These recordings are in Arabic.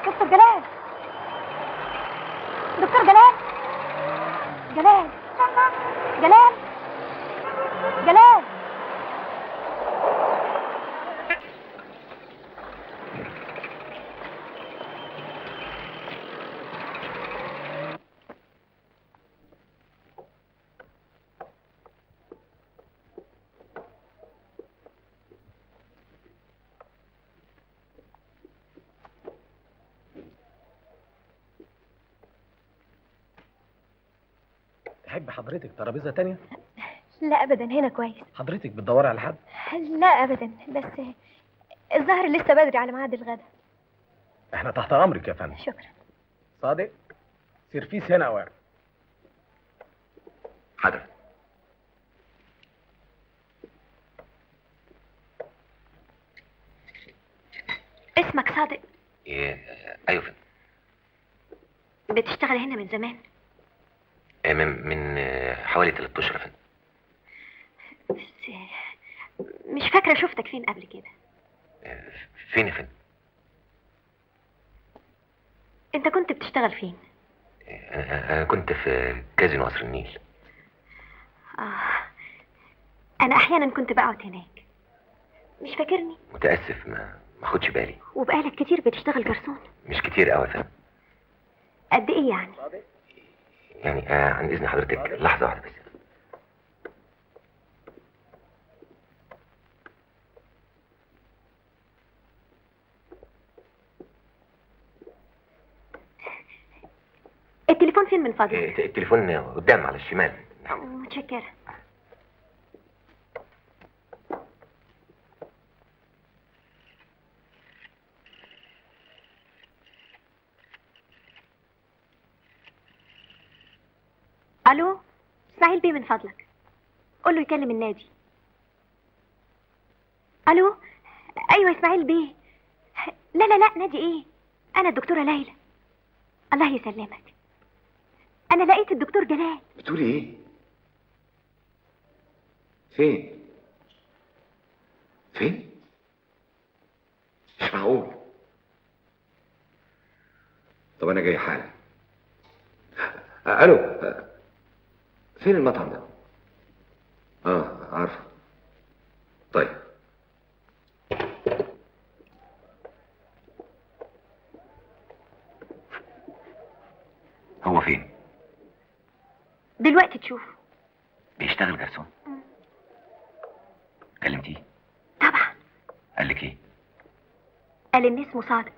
دكتور جلال، دكتور جلال، جلال، جلال، جلال. تحب حضرتك ترابيزه تانية؟ لا ابدا، هنا كويس. حضرتك بتدوري على حد؟ لا ابدا، بس الظهر لسه بدري على ميعاد الغدا. احنا تحت امرك يا فندم. شكرا. صادق، سيرفيس هنا اوام. حاضر. اسمك صادق؟ ايه؟ ايوه فندم. بتشتغل هنا من زمان؟ من حوالي 3 اشهر يا فندم. بس مش فاكره شفتك فين قبل كده. فين يا فندم؟ انت كنت بتشتغل فين؟ انا كنت في كازينو قصر النيل. انا احيانا كنت بقعد هناك. مش فاكرني؟ متاسف، ما اخدش بالي. وبقالك كتير بتشتغل جرسون؟ مش كتير قوي يا فندم. قد ايه يعني؟ يعني عن اذن حضرتك لحظه واحده بس. التليفون فين من فضلك؟ التليفون قدام على الشمال. متشكرة. الو، اسماعيل بيه من فضلك، قول له يكلم النادي. الو، ايوه اسماعيل بيه. لا لا لا، نادي ايه؟ انا الدكتورة ليلى. الله يسلمك، انا لقيت الدكتور جلال. بتقولي ايه؟ فين؟ فين؟ مش معقول. طب انا جاي حالا. الو، فين المطعم ده؟ عارفه. طيب. هو فين؟ دلوقتي تشوفه. بيشتغل جرسون؟ كلمتيه؟ طبعا. قال لك ايه؟ قال ان اسمه صادق.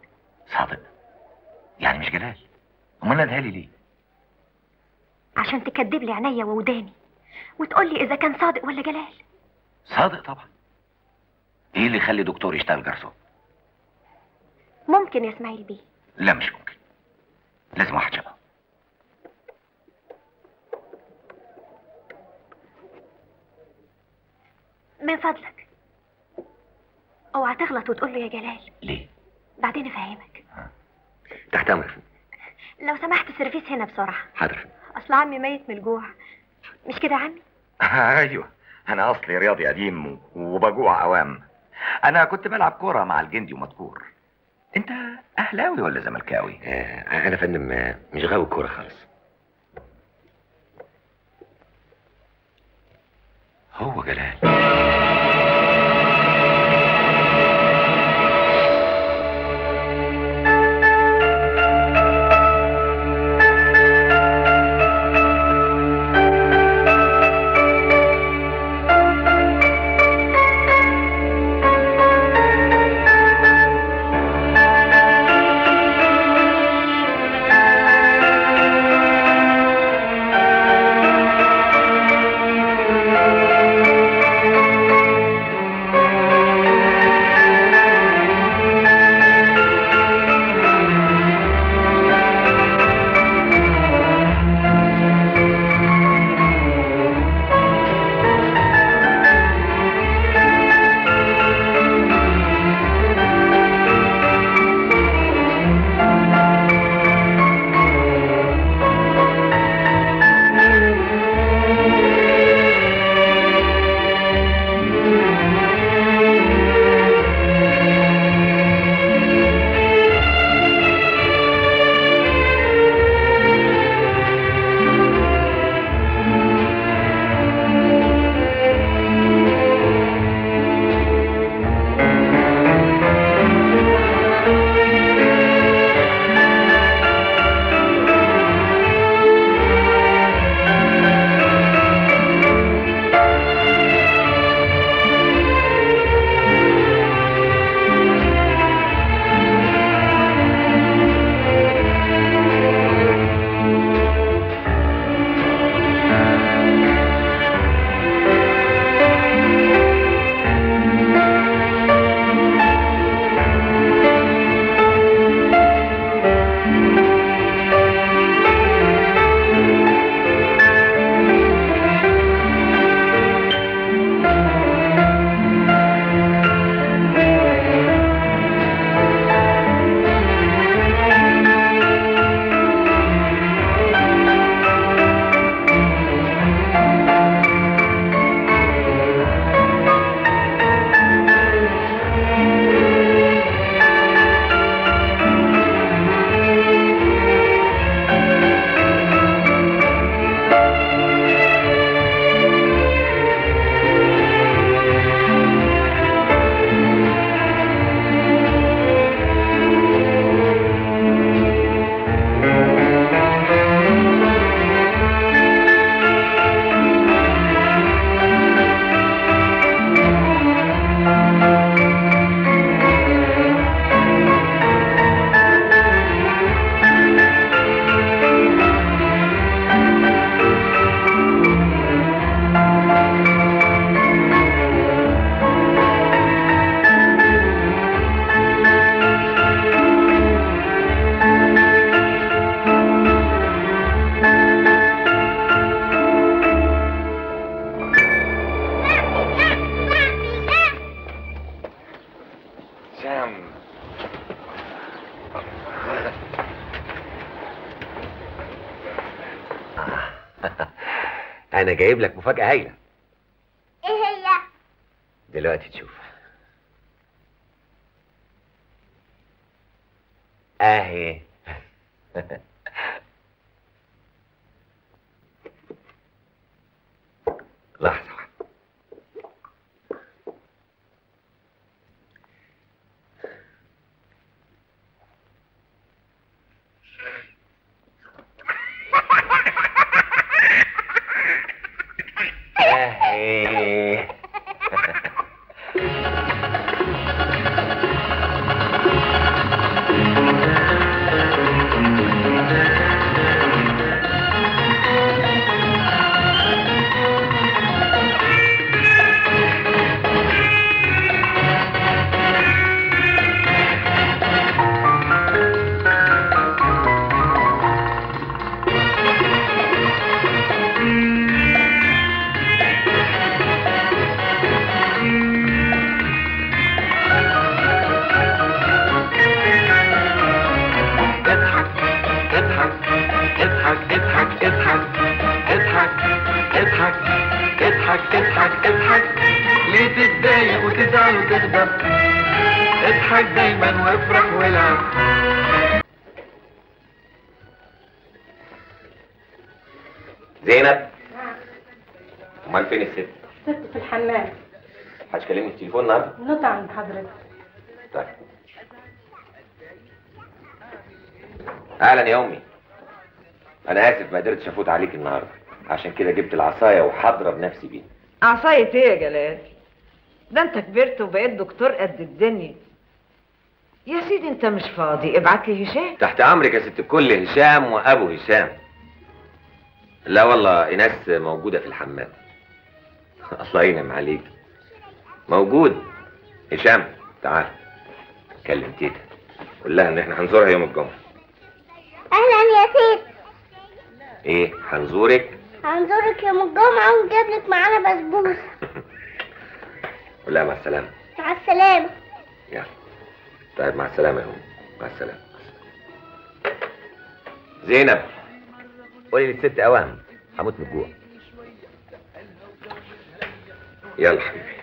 صادق؟ يعني مش جلال؟ امال ندهى لي ليه؟ عشان تكدب لي عينيا ووداني وتقول لي اذا كان صادق ولا جلال. صادق طبعا. ايه اللي يخلي دكتور يشتغل جرسون؟ ممكن يا اسماعيل بيه. لا مش ممكن، لازم واحد شبهه. من فضلك اوعى تغلط وتقول له يا جلال. ليه؟ بعدين افهمك. تحت امرك. لو سمحت السيرفيس هنا بسرعه. حاضر. اصل عمي ميت من الجوع. مش كده يا عمي؟ ايوه، انا اصلي رياضي قديم وبجوع اوام. انا كنت بلعب كوره مع الجندي ومذكور. انت اهلاوي ولا زملكاوي؟ انا فندم مش غاوي كوره خالص. هو جلال. انا جايب لك مفاجأة هايلة. ايه هي؟ دلوقتي تشوف. اهي. لحظة واحدة. اهي. اضحك ليه تتضايق وتزعل وتغضب؟ اضحك دايما وافرح والعب. زينب، امال فين الست؟ ست في الحمام. هتكلمني التليفون النهارده؟ نوت عند حضرتك. طيب. اهلا يا امي. انا اسف ما قدرتش افوت عليك النهارده، عشان كده جبت العصايه وهضرب نفسي بيها. عصاية ايه يا جلال؟ ده انت كبرت وبقيت دكتور قد الدنيا. يا سيدي انت مش فاضي، ابعت لي هشام. تحت امرك يا ست الكل، هشام وابو هشام. لا والله ايناس موجوده في الحمام. الله ينعم عليك. موجود. هشام تعال كلم تيتا، قول لها ان احنا هنزورها يوم الجمعه. اهلا يا تيت. ايه هنزورك؟ هنزورك يوم الجمعة ونجيب لك معانا بسبوسة. قول لها مع السلامه. مع السلامة. يلا. طيب مع السلامه يا امي. مع السلامه. زينب قولي للست اوام هموت من الجوع. يلا حبيبي.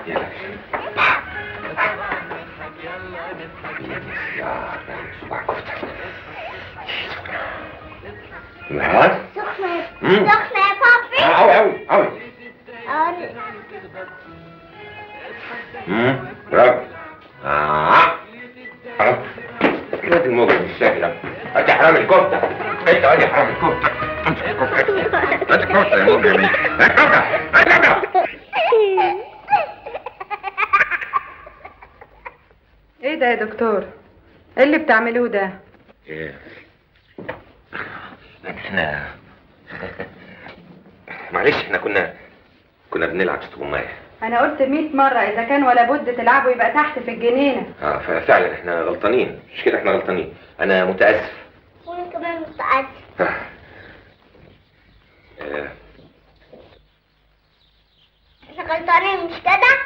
يلا. صباع كفتة. ها؟ سخنة سخنة يا بابي. أوي أوي أوي. برافو. الواد المجرم الشاهي ده. أنت حرام الكفتة. أنت واد حرام الكفتة. أنت الكفتة. أنت الكفتة يا مجرم. أنت الكفتة. أنت الكفتة. ايه ده يا دكتور؟ ايه اللي بتعملوه ده؟ ايه احنا معلش احنا كنا بنلعب استغماية. انا قلت 100 مرة اذا كان ولا بد تلعبوا يبقى تحت في الجنينة. فعلا احنا غلطانين، مش كده؟ احنا غلطانين. انا متأسف. وانا كمان متأسف. احنا غلطانين مش كده؟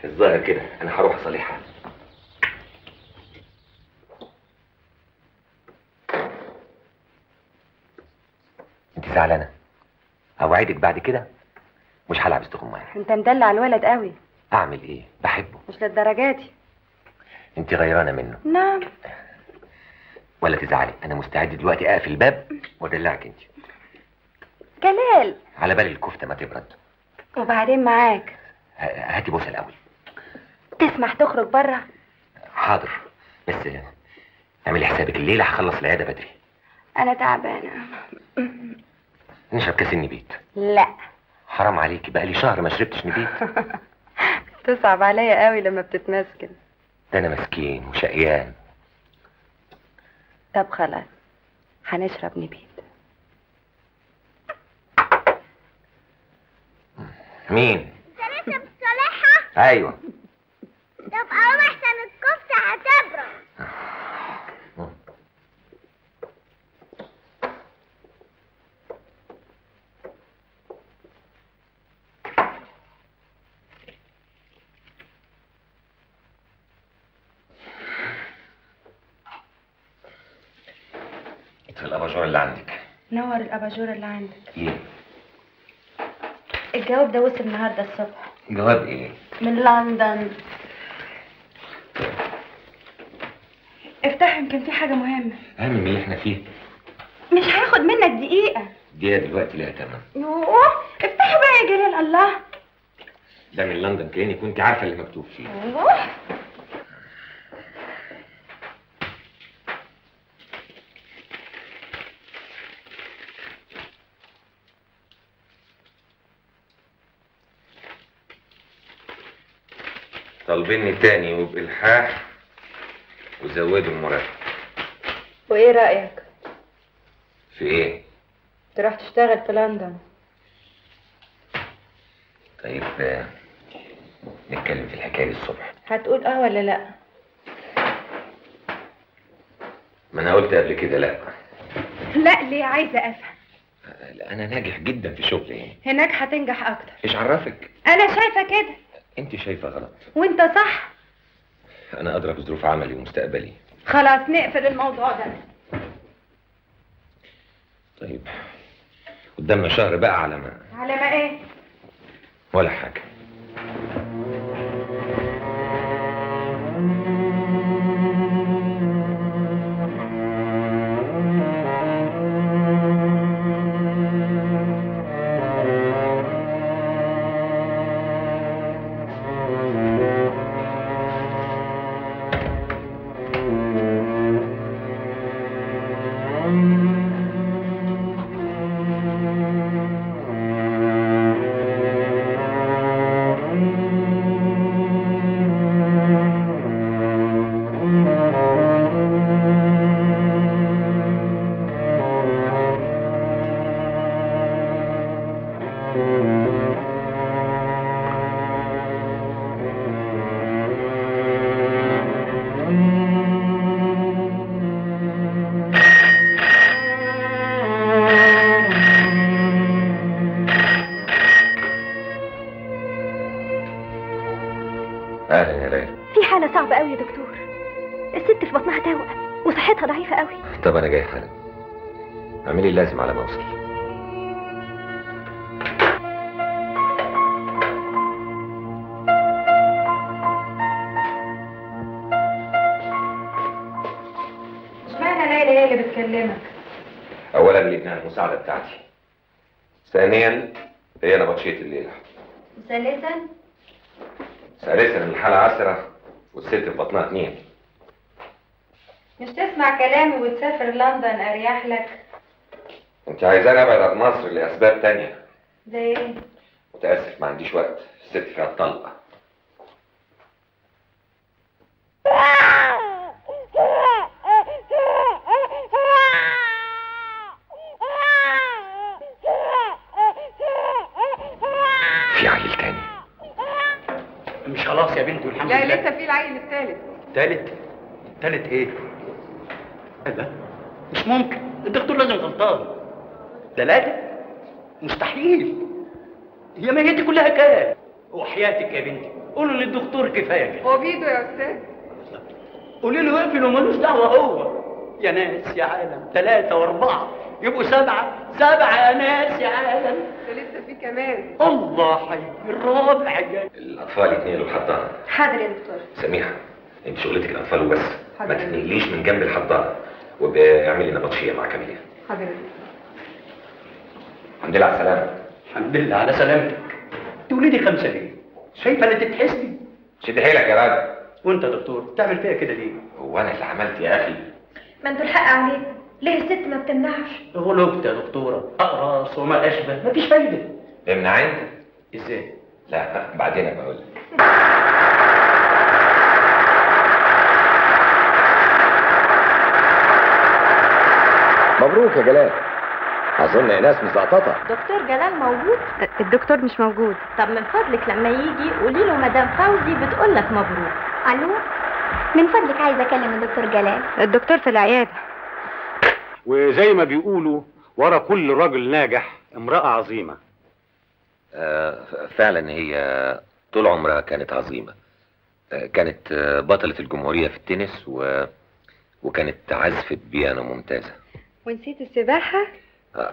الظاهر كده. انا هروح اصالحها. انت زعلانه؟ اوعدك بعد كده مش هلعب استغماية. انت مدلع الولد قوي. اعمل ايه؟ بحبه. مش للدرجات دي. انت غيرانه منه. نعم. ولا تزعلي، انا مستعد دلوقتي اقفل الباب وادلعك انت. جلال. على بال الكفته ما تبرد. وبعدين معاك. هاتي بوسه الاول. تسمح تخرج بره؟ حاضر، بس اعملي حسابك الليله هخلص العياده بدري. انا تعبانه. نشرب كاس النبيت. لا. حرام عليكي، بقالي شهر ما شربتش نبيت. تصعب عليا قوي لما بتتمسكن. ده انا مسكين وشقيان. طب خلاص هنشرب نبيت. مين؟ انت لسه بتصالحها؟ ايوه. طب اقوم احسن الكفتة هتبرد. الاباجور اللي عندك. نور الاباجوره اللي عندك. ايه؟ الجواب ده وصل النهارده الصبح جواب ايه؟ من لندن. افتح، يمكن في حاجه مهمه. اهم من اللي احنا فيه. مش هياخد منك دقيقه. دي دلوقتي ليها تمام. يوه، افتحوا بقى يا جلال. الله، ده من لندن، كأني كنت عارفه اللي مكتوب فيه. يوه. طالبيني تاني وبإلحاح وزودوا المرتب. وايه رايك في ايه؟ تروح تشتغل في لندن؟ طيب نتكلم في الحكايه دي الصبح. هتقول اه ولا لا؟ ما انا قلت قبل كده لا. لا ليه؟ عايزه افهم. لا، انا ناجح جدا في شغلي. هناك هتنجح اكتر. ايش عرفك؟ انا شايفه كده. انت شايفه غلط. وانت صح. انا ادرك ظروف عملي ومستقبلي. خلاص نقفل الموضوع ده. طيب قدامنا شهر بقى على ما ايه؟ ولا حاجه. اهلا يا ليلى. في حالة صعبة قوي يا دكتور. الست في بطنها توأم وصحتها ضعيفة قوي. طب انا جاي حالا. اعملي اللازم على ما اوصل. اشمعنى ليلى هي اللي بتكلمك؟ اولا لانها المساعده بتاعتي. ثانيا هي نبطشيه الليله. ثالثا الحاله عسره والست في بطنها 2. مش تسمع كلامي وتسافر لندن اريح لك؟ انت عايزاني ابعد عن مصر لاسباب تانية. زي ايه؟ متاسف ما عنديش وقت. الست فيها الطلقه. في عيل تاني. مش خلاص يا بنتي والحمد لله؟ لا لسه في العيل الثالث. تالت ايه؟ لا مش ممكن، الدكتور لازم غلطان. 3 مستحيل. هي ميتي كلها كام؟ وحياتك يا بنتي قولوا للدكتور كفايه كده. هو بيده يا استاذ. قولي له اقفل ومالوش دعوه هو. يا ناس يا عالم، 3 و4 يبقوا 7. 7 يا ناس يا عالم. ده لسه في كمان. الله حي، الرابع جاي. الاطفال يتنقلوا الحضانه. حاضر يا دكتور. سميحه انت شغلتك الاطفال وبس. حاضر. ما تتنقليش من جنب الحضانه. وباعملي نبطشيه مع كاميليا. حاضر. الحمد لله على السلامه. الحمد لله على سلامتك. تولدي 5 ليه؟ شايفه اللي تتحسدي. شد حيلك يا راجل. وانت يا دكتور بتعمل فيها كده ليه؟ هو انا اللي عملت يا اخي؟ ما انتوا الحق عليكم. ليه الست ما بتمنعش؟ غلبت يا دكتوره، اقراص وما اشبه، مفيش فايده. امنع انت. ازاي؟ لا بعدين ابقى اقول لك. مبروك يا جلال. اظن ايناس مزعططه. دكتور جلال موجود؟ الدكتور مش موجود. طب من فضلك لما يجي قولي له مدام فوزي بتقول لك مبروك. الو، من فضلك عايزه اكلم الدكتور جلال. الدكتور في العياده. وزي ما بيقولوا ورا كل راجل ناجح امرأة عظيمة. فعلا هي طول عمرها كانت عظيمة. كانت بطلة الجمهورية في التنس وكانت عازفة بيانو ممتازة. ونسيت السباحة؟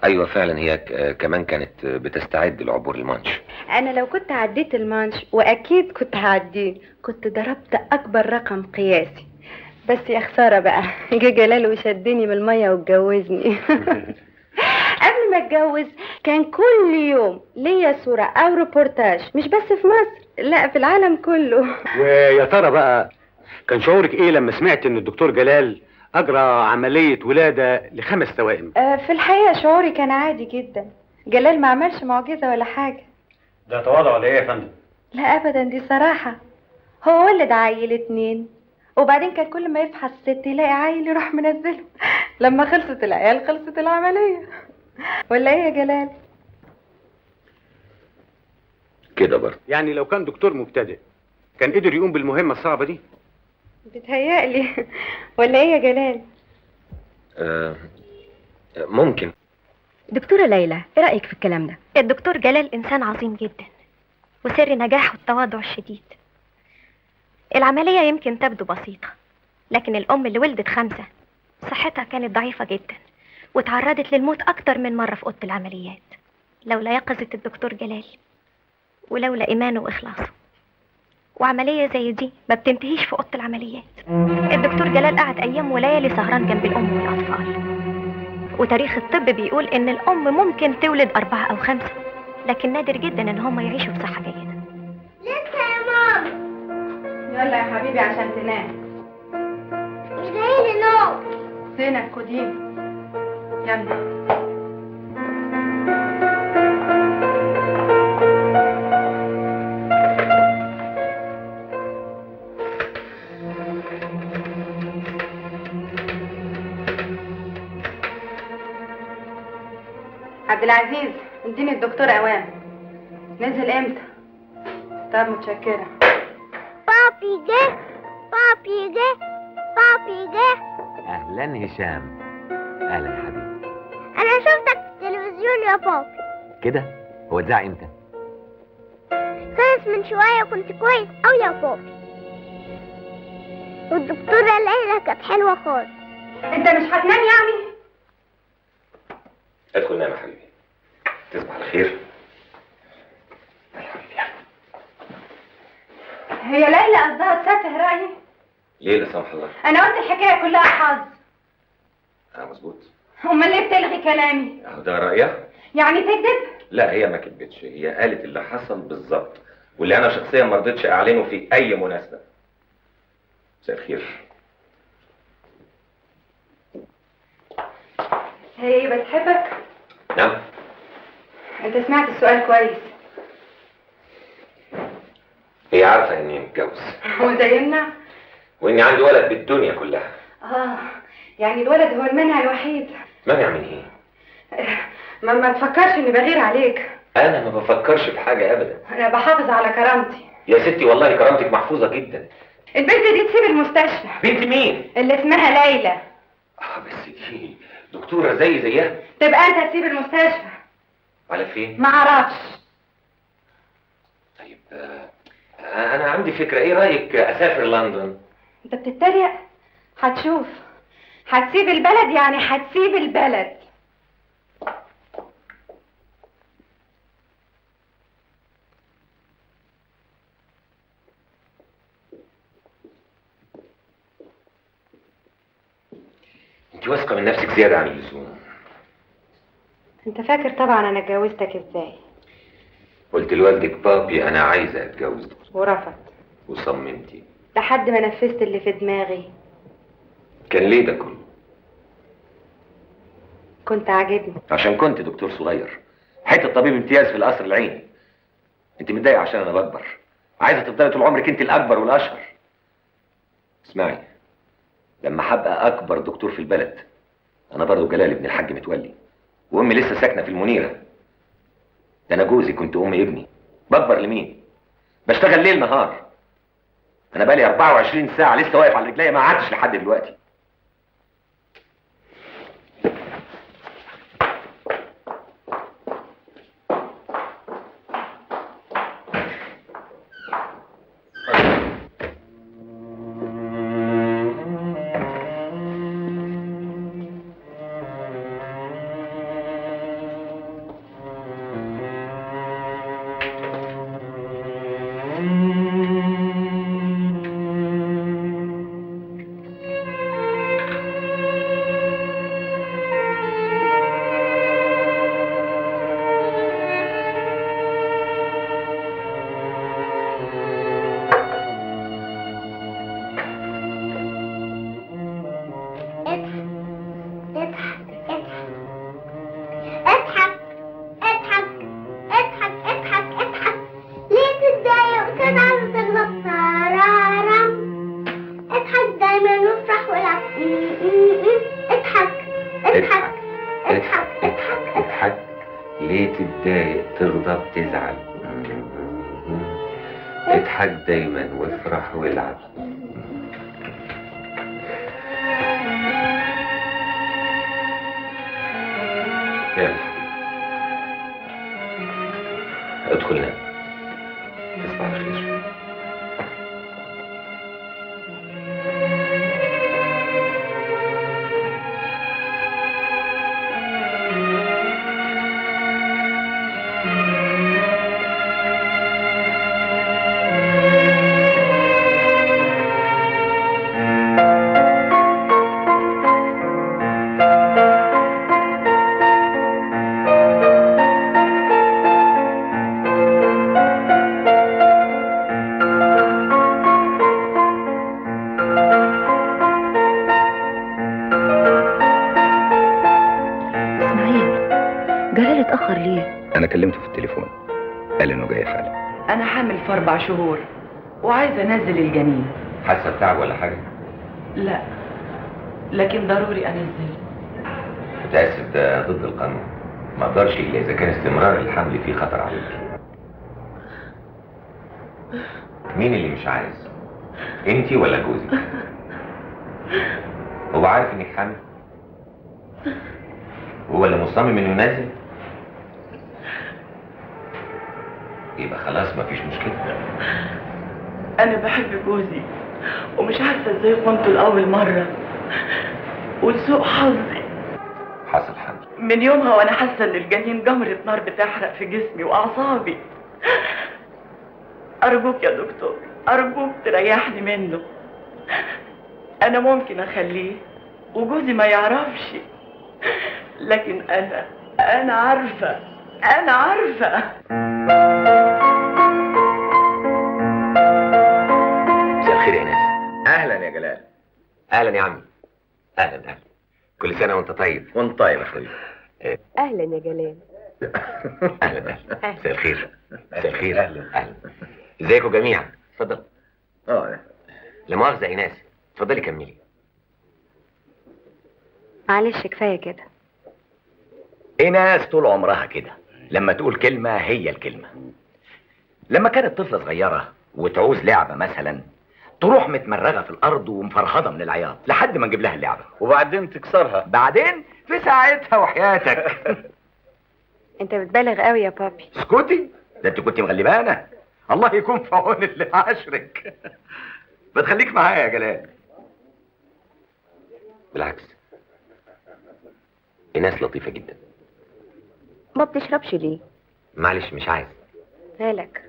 ايوه فعلا، هي كمان كانت بتستعد لعبور المانش. انا لو كنت عديت المانش، واكيد كنت هعديه، كنت ضربت اكبر رقم قياسي. بس يا خسارة بقى، جه جلال وشدني من المية واتجوزني. قبل ما اتجوز كان كل يوم ليا صورة او ريبورتاج، مش بس في مصر، لا في العالم كله. ويا ترى بقى كان شعورك ايه لما سمعت ان الدكتور جلال اجرى عملية ولادة ل5 توائم؟ في الحقيقة شعوري كان عادي جدا. جلال ما عملش معجزة ولا حاجة. ده تواضع ولا ايه يا فندم؟ لا ابدا، دي صراحة. هو ولد عيل 2، وبعدين كان كل ما يفحص الست يلاقي عيل يروح منزله. لما خلصت العيال خلصت العملية. ولا ايه يا جلال؟ كده برضه. يعني لو كان دكتور مبتدئ كان قدر يقوم بالمهمة الصعبة دي؟ بتهيألي. ولا ايه يا جلال؟ ممكن. دكتورة ليلى، ايه رأيك في الكلام ده؟ الدكتور جلال انسان عظيم جدا، وسر نجاحه التواضع الشديد. العملية يمكن تبدو بسيطة، لكن الام اللي ولدت 5 صحتها كانت ضعيفة جدا، وتعرضت للموت اكتر من مرة في اوضة العمليات، لولا يقظة الدكتور جلال، ولولا ايمانه واخلاصه. وعملية زي دي ما بتنتهيش في اوضة العمليات. الدكتور جلال قعد ايام وليالي سهران جنب الام والاطفال. وتاريخ الطب بيقول ان الام ممكن تولد 4 أو 5، لكن نادر جدا ان هم يعيشوا بصحة جيدة. لسه يا ماما. يلا يا حبيبي عشان تنام. مش جايلي نوم. زينب خديه. يلا. عبد العزيز، اديني الدكتور اوام. نزل امتى؟ طب متشكرة. بابي جه، بابي جه، بابي جه. اهلا هشام. اهلا حبيبي. انا شفتك في التلفزيون يا بابي. كده؟ هو اتذاع امتى؟ خلص من شوية، كنت كويس أوي يا بابي. والدكتورة ليلى كانت حلوة خالص. انت مش هتنام يعني؟ ادخل نام يا حبيبي. تصبح على خير. هي ليلى قصدها تسفه رأيي؟ ليه لا سمح الله؟ انا قلت الحكاية كلها حظ. مظبوط. امال ليه بتلغي كلامي؟ اهو ده رأيها؟ يعني تكذب؟ لا هي ما كدبتش، هي قالت اللي حصل بالظبط، واللي انا شخصيا ما رضيتش اعلنه في اي مناسبة. مساء الخير. هي ايه بتحبك؟ نعم. انت سمعت السؤال كويس. هي عارفة اني متجوز. هو ده يمنع؟ واني عندي ولد بالدنيا كلها. يعني الولد هو المانع الوحيد. مانع من ايه؟ ما تفكرش اني بغير عليك. انا ما بفكرش في حاجة ابدا. انا بحافظ على كرامتي. يا ستي والله كرامتك محفوظة جدا. البنت دي تسيب المستشفى. بنت مين؟ اللي اسمها ليلى. بس دي دكتورة زيها. تبقى انت تسيب المستشفى. على فين؟ ما اعرفش. طيب انا عندي فكرة، ايه رأيك اسافر لندن؟ انت بتتريق؟ هتشوف. هتسيب البلد يعني هتسيب البلد. انت واثقة من نفسك زيادة عن اللزوم. انت فاكر طبعا انا اتجوزتك ازاي؟ قلت لوالدك بابي انا عايزة اتجوز، ورفض. وصممتي لحد ما نفذت اللي في دماغي. كان ليه ده كله؟ كنت عاجبني. عشان كنت دكتور صغير، حته طبيب امتياز في القصر العيني. انت متضايقه عشان انا بكبر، عايزه تفضلي طول عمرك انت الاكبر والاشهر. اسمعي، لما هبقى اكبر دكتور في البلد، انا برضه جلال ابن الحاج متولي، وامي لسه ساكنه في المنيره. ده انا جوزي كنت امي ابني. بكبر لمين؟ بشتغل ليل نهار. انا بقالي 24 ساعه لسه واقف على رجليا، ما قعدتش لحد دلوقتي. اضحك اضحك اضحك اضحك اضحك، ليه تتضايق تغضب تزعل؟ اضحك دايما وافرح والعب. يلا ادخل نام، تصبح على خير. جلال اتأخر ليه؟ انا كلمته في التليفون، قال انه جاي حالا. انا حامل في 4 شهور وعايزه انزل الجنين. حاسه بتعب ولا حاجه؟ لا لكن ضروري انزل. متاسف، ده ضد القانون، ما اقدرش الا اذا كان استمرار الحمل فيه خطر عليك. مين اللي مش عايز؟ انتي ولا جوزك؟ هو عارف انك حامل؟ هو اللي مصمم انه ينزل؟ يبقى خلاص مفيش مشكله. انا بحب جوزي ومش عارفه ازاي كنت لاول مره، ولسوء حظي حصل حمل. من يومها وانا حاسه ان الجنين جمره نار بتحرق في جسمي واعصابي. ارجوك يا دكتور، ارجوك تريحني منه. انا ممكن اخليه وجوزي ما يعرفش، لكن انا عارفه. مساء الخير يا ناس. اهلا يا جلال. اهلا يا عمي. اهلا. كل سنه وانت طيب. وانت طيب يا حبيبي. اهلا يا جلال. اهلا. مساء الخير. مساء الخير. اهلا. ازيكم جميعا؟ اتفضل. لا مؤاخذه يا ناس، اتفضلي كملي. معلش كفاية كده. ايناس طول عمرها كده، لما تقول كلمة هي الكلمة. لما كانت طفلة صغيرة وتعوز لعبة مثلا، تروح متمرغة في الأرض ومفرهضة من العياط لحد ما نجيب لها اللعبة، وبعدين تكسرها. بعدين في ساعتها وحياتك. انت بتبالغ قوي يا بابي. اسكتي، ده انت كنت مغلبانة. الله يكون في عون اللي عاشرك. بتخليك معايا يا جلال. بالعكس، الناس لطيفه جدا. ما بتشربش ليه؟ معلش مش عايز. مالك؟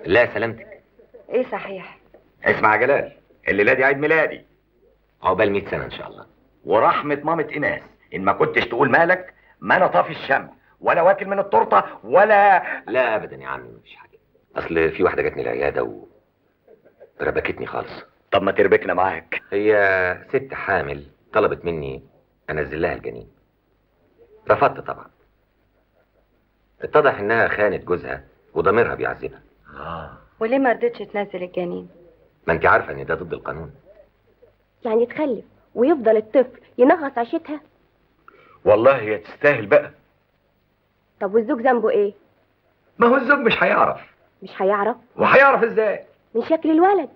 لا سلامتك. ايه صحيح؟ اسمع يا جلال، الليلة دي عيد ميلادي. عقبال 100 سنه ان شاء الله. ورحمة مامة ايناس ان ما كنتش تقول مالك، ما انا طافي الشمع ولا واكل من التورته ولا. لا ابدا يا عمي، مفيش حاجه. اصل في واحده جاتني العياده وربكتني خالص. طب ما تربكنا معاك. هي ست حامل طلبت مني انزل لها الجنين. رفضت طبعا. اتضح انها خانت جوزها وضميرها بيعذبها. وليه ما رضيتش تنزل الجنين؟ ما انت عارفه ان ده ضد القانون. يعني تخلف ويفضل الطفل ينغص عيشتها؟ والله هي تستاهل بقى. طب والزوج ذنبه ايه؟ ما هو الزوج مش هيعرف. مش هيعرف؟ وهيعرف ازاي؟ من شكل الولد.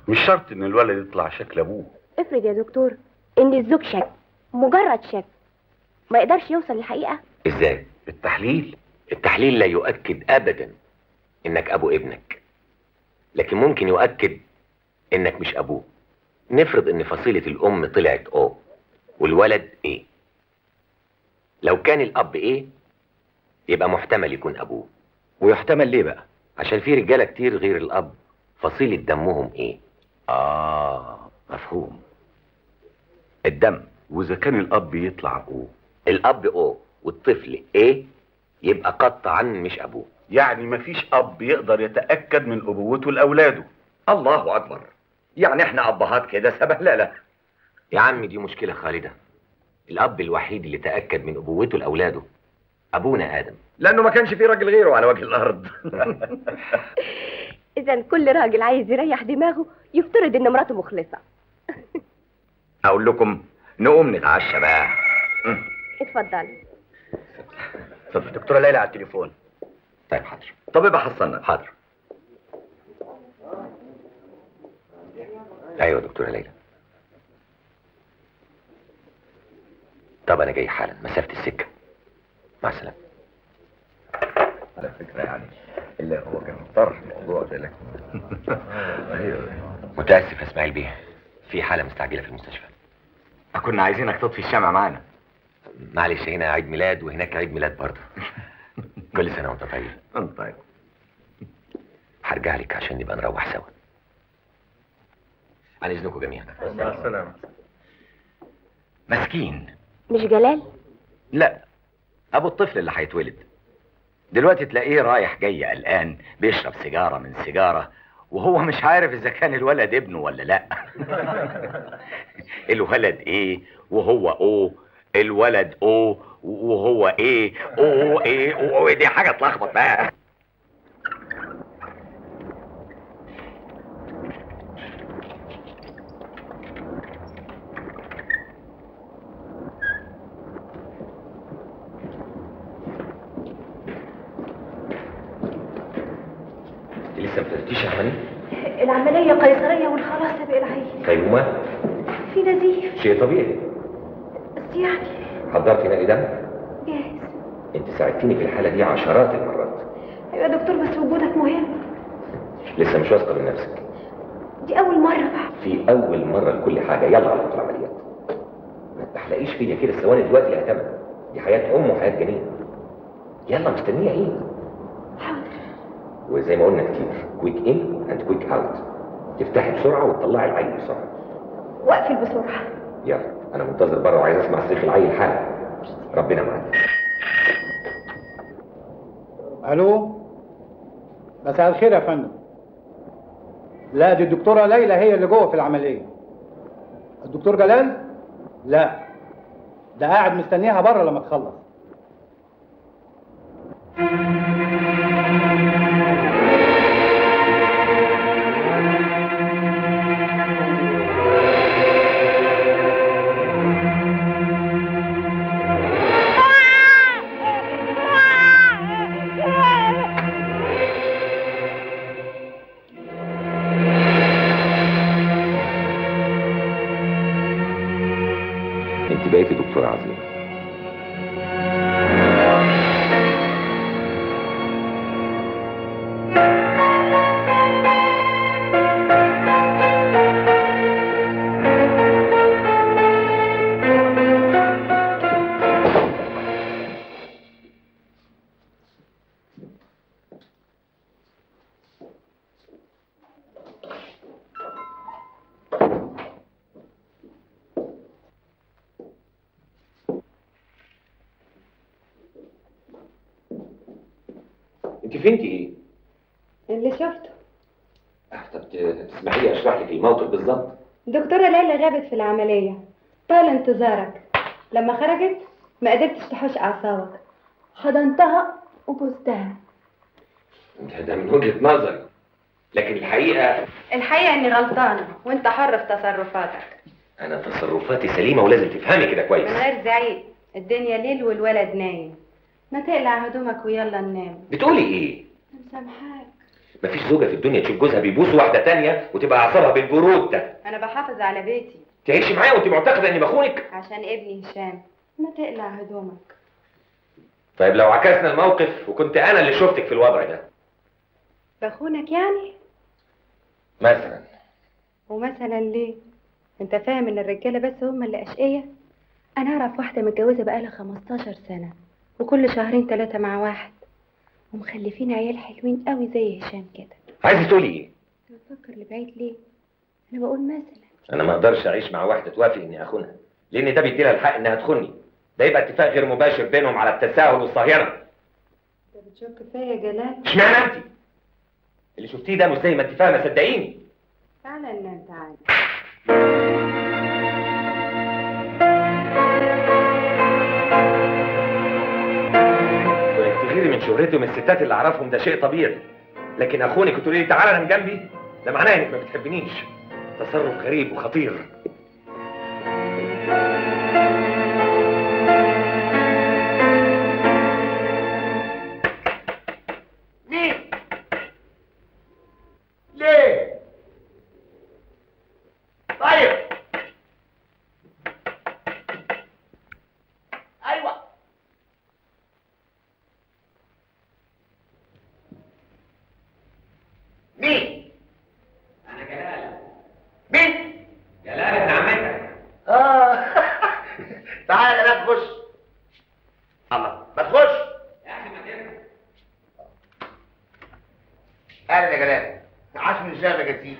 مش شرط ان الولد يطلع شكل ابوه. افرض يا دكتور ان الزوج شك، مجرد شك، ما يقدرش يوصل للحقيقة. ازاي؟ التحليل. التحليل لا يؤكد ابدا انك ابو ابنك، لكن ممكن يؤكد انك مش ابوه. نفرض ان فصيلة الام طلعت او والولد ايه. لو كان الاب ايه يبقى محتمل يكون ابوه. ويحتمل ليه بقى؟ عشان في رجالة كتير غير الاب فصيلة دمهم ايه. مفهوم. الدم. واذا كان الاب يطلع او. الاب او والطفل ايه يبقى قطعا مش ابوه. يعني مفيش اب يقدر يتاكد من ابوته لاولاده. الله اكبر. يعني احنا ابهات كده سبهلله. يا عم دي مشكلة خالدة. الاب الوحيد اللي تأكد من ابوته لاولاده ابونا ادم، لانه ما كانش في راجل غيره على وجه الارض. اذا كل راجل عايز يريح دماغه يفترض ان مراته مخلصة. اقول لكم نقوم نتعشى بقى. اتفضل. طب الدكتوره ليلى على التليفون. طيب حاضر. طب يبقى حصلنا. حاضر. ايوه دكتوره ليلى. طب انا جاي حالا، مسافه السكه. مع السلامه. على فكره يعني اللي هو كان طرح الموضوع ده لك. ايوه. متاسف يا اسماعيل بيه، في حاله مستعجله في المستشفى. كنا عايزينك تطفي الشمع معانا. معلش، هنا عيد ميلاد وهناك عيد ميلاد برضه. كل سنه وانت طيب. انت طيب. هرجع لك عشان نبقى نروح سوا. عن اذنكم جميعا. مع السلامه. مسكين. مش جلال؟ لا، ابو الطفل اللي هيتولد. دلوقتي تلاقيه رايح جاي قلقان بيشرب سيجاره من سيجاره وهو مش عارف اذا كان الولد ابنه ولا لا. الولد ايه وهو او، الولد او وهو ايه او ايه او، دي حاجه تلخبط بقى. لسه ما ابتديتيش يا حنين؟ العملية قيصرية والخلاص سابق العين. طيب وما؟ في نزيف. شيء طبيعي. بس يعني حضرتي نقل دم؟ جاهز. انت ساعدتيني في الحاله دي عشرات المرات. ايوه يا دكتور، بس وجودك مهم. لسه مش واثقه من نفسك. دي أول مرة بقى. في اول مره لكل حاجه. يلا على طول عمليات. ما تحلقيش فيا كده، الثواني دلوقتي لها ثمن. دي حياه ام وحياه جنين. يلا مستنيه ايه؟ حاضر. وزي ما قلنا كتير، كويك ان اند كويك اوت. تفتحي بسرعه وتطلعي العين بسرعه. واقفل بسرعة. يلا انا منتظر بره وعايز اسمع صريخ العين حالا. ربنا معاك. الو، مساء الخير يا فندم. لا، دي الدكتوره ليلى هي اللي جوه في العمليه. الدكتور جلال؟ لا، ده قاعد مستنيها بره لما تخلص. انت بقيتي دكتورة عظيمة. انت فهمتي ايه؟ اللي شفته. طب تسمحي لي اشرح لك الموقف بالظبط؟ دكتورة ليلى غابت في العملية، طال انتظارك. لما خرجت ما قدرتش تحوش أعصابك، حضنتها وبوستها. ده من وجهة نظري، لكن الحقيقة إني غلطانة وأنت حر في تصرفاتك. أنا تصرفاتي سليمة ولازم تفهمي كده كويس. من غير زعيق، الدنيا ليل والولد نايم. ما تقلع هدومك ويلا ننام. بتقولي إيه؟ مسامحاك. مفيش زوجة في الدنيا تشوف جوزها بيبوس واحدة تانية وتبقى أعصابها بالبرود ده. أنا بحافظ على بيتي. تعيشي معايا وأنت معتقدة إني بخونك؟ عشان ابني هشام. ما تقلع هدومك. طيب لو عكسنا الموقف وكنت أنا اللي شفتك في الوضع ده. بخونك يعني؟ مثلا. ومثلا ليه؟ انت فاهم ان الرجاله بس هم اللي اشقيه؟ انا اعرف واحده متجوزه بقالها 15 سنه وكل شهرين 3 مع واحد ومخلفين عيال حلوين قوي زي هشام كده. عايزة تقولي إيه؟ بتفكر لبعيد ليه؟ انا بقول مثلا. أنا ما أقدرش أعيش مع واحدة توافق إني أخونها، لأن ده بيديلها الحق إنها تخوني. ده يبقى اتفاق غير مباشر بينهم على التساهل والصهينة. انت بتشك فيا يا جلال؟ اشمعنى أنت؟ اللي شفتيه ده مش زي ما أنت فاهمة، صدقيني. تعالى ننام تعالى. كنت تغيري من شهرتي ومن الستات اللي أعرفهم، ده شيء طبيعي. لكن أخونك وتقولي لي تعالى نام جنبي، ده معناه إنك ما بتحبنيش. تصرف غريب وخطير. تعالى يا جلال خش. الله ما تخش يا اخي ما ترجع. اهلا يا جلال. عاش من شافك يا سيدي.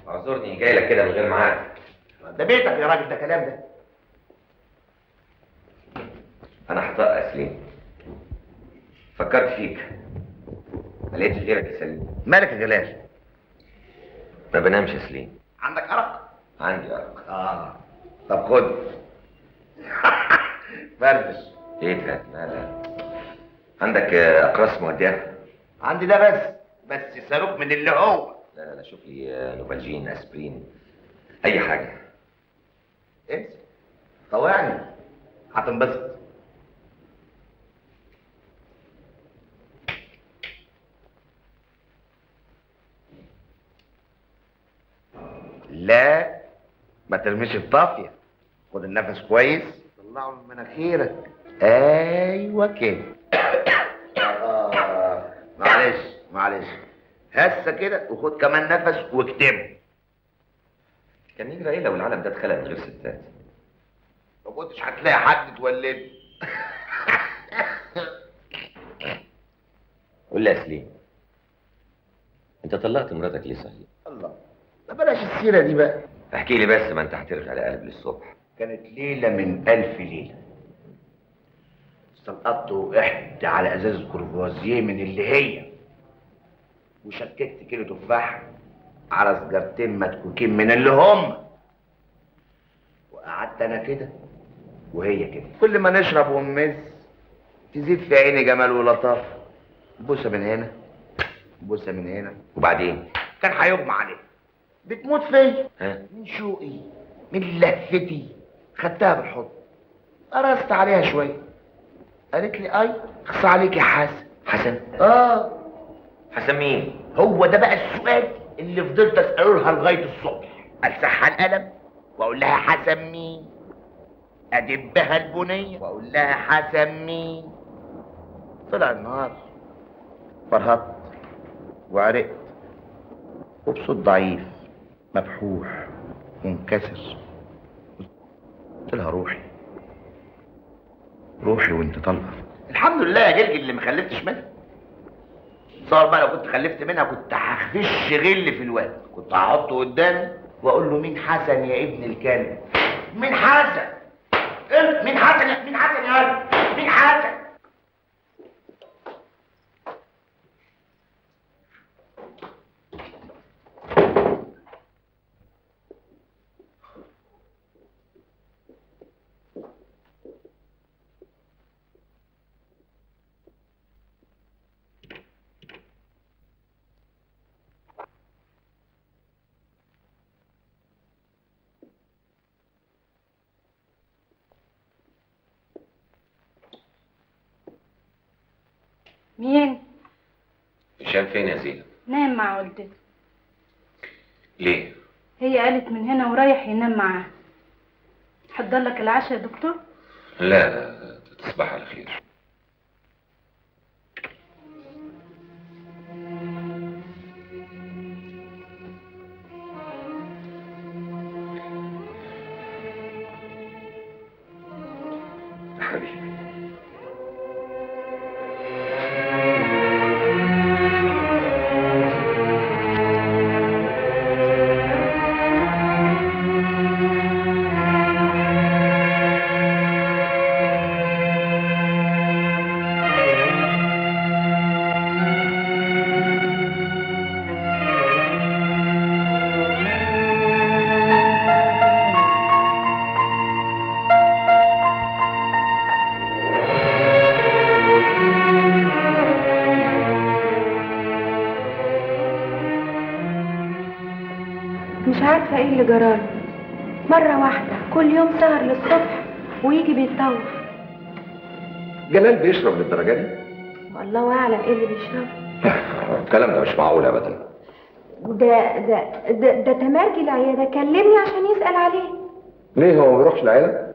اعذرني جاي لك كده من غير ميعاد. ده بيتك يا راجل، ده كلام ده. انا هطق يا سليم. فكرت فيك ما لقيتش غيرك يا سليم. مالك يا جلال؟ ما بنامش يا سليم. عندك ارق؟ عندي ارق. طب خد. فرفش. ايه ده؟ لا لا. عندك اقراص مودعه؟ عندي ده بس صاروخ من اللي هو. لا لا لا، شوف لي نوفالجين، اسبرين، اي حاجه. امسك طوعني هتنبسط. لا ما ترميش الطافيه، خد النفس كويس، طلعه من مناخيرك. ايوه كده. معلش هسه كده، وخد كمان نفس واكتمه. كان يجرى ايه لو العالم ده اتخلق من غير ستات؟ ما كنتش هتلاقي حد تولده. قول لي يا سليم، انت طلقت مراتك ليه صحيح؟ الله، ما بلاش السيره دي بقى. احكي لي بس، ما انت هترجع على قلب للصبح. كانت ليله من 1000 ليله. استلقطت وقعت على ازاز كورفوازيه من اللي هي، وشككت كيلو تفاح على سجارتين مدكوكين من اللي هم، وقعدت انا كده وهي كده. كل ما نشرب ونمز تزيد في عيني جمال ولطافه. بوسه من هنا، بوسه من هنا. وبعدين كان هيغمى عليها. بتموت فيا ها؟ من شوقي، من لهفتي. خدتها بالحضن، قرصت عليها شويه، قالت لي اي اخص عليك يا حسن. حسن؟ حسن مين؟ هو ده بقى السؤال اللي فضلت اساله لها لغايه الصبح. السحها القلم واقول لها حسن مين، ادبها البنيه واقول لها حسن مين. طلع النهار فرهطت وعرقت، وبصوت ضعيف مبحوح منكسر قلت لها روحي وانت طالقه. الحمد لله يا جلجل اللي ما خلفتش منها. صار بقى لو كنت خلفت منها كنت هخفش غل في الواد، كنت هحطه قدامي واقول له مين حسن يا ابن الكلب؟ مين حسن؟ مين حسن يا ولد؟ مين حسن؟ مين؟ هشام فين يا زينب؟ نام مع والدته. ليه؟ هي قالت من هنا ورايح ينام معاها. حضر لك العشاء يا دكتور؟ لا لا، تصبح على خير. حبيبي. مش عارفة ايه اللي جراله. مرة واحدة كل يوم سهر للصبح ويجي بيتطوف. جلال بيشرب للدرجة دي؟ والله أعلم ايه اللي بيشربه. الكلام ده مش معقول أبدا. ده تمرجي العيادة كلمني عشان يسأل عليه. ليه هو ما بيروحش العيادة؟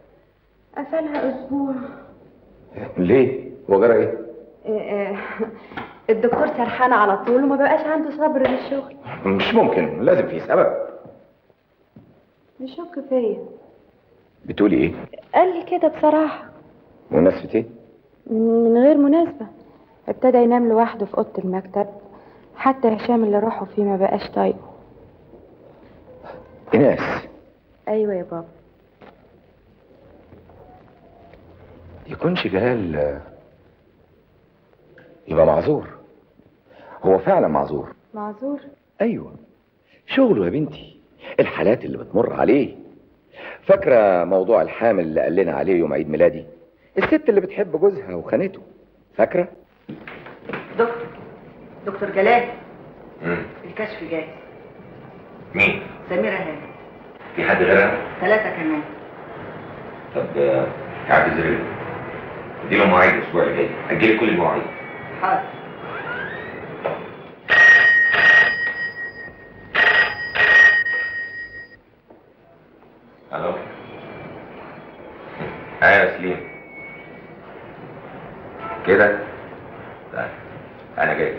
قفلها أسبوع. ليه؟ هو جرى إيه؟ الدكتور سرحان على طول وما بقاش عنده صبر للشغل. مش ممكن، لازم في سبب. بيشك فيا. بتقولي ايه؟ قال لي كده بصراحة. مناسبة ايه؟ من غير مناسبة. ابتدى ينام لوحده في اوضه المكتب، حتى هشام اللي روحه فيه ما بقاش طايقه. ايناس. ايوه يا بابا. يكونش جلال يبقى معذور. هو فعلا معذور. معذور؟ ايوه، شغله يا بنتي، الحالات اللي بتمر عليه. فاكره موضوع الحامل اللي قال لنا عليه يوم عيد ميلادي؟ الست اللي بتحب جوزها وخانته، فاكره؟ دكتور جلال. الكشف جاهز. مين؟ سميرة هانم. في حد غيرها؟ 3 كمان. طب اعتذر له، دي له مواعيد الاسبوع اللي جاي، اجلي كل المواعيد. حاضر. الو. ايوه يا سليم. كده؟ طيب انا جاي.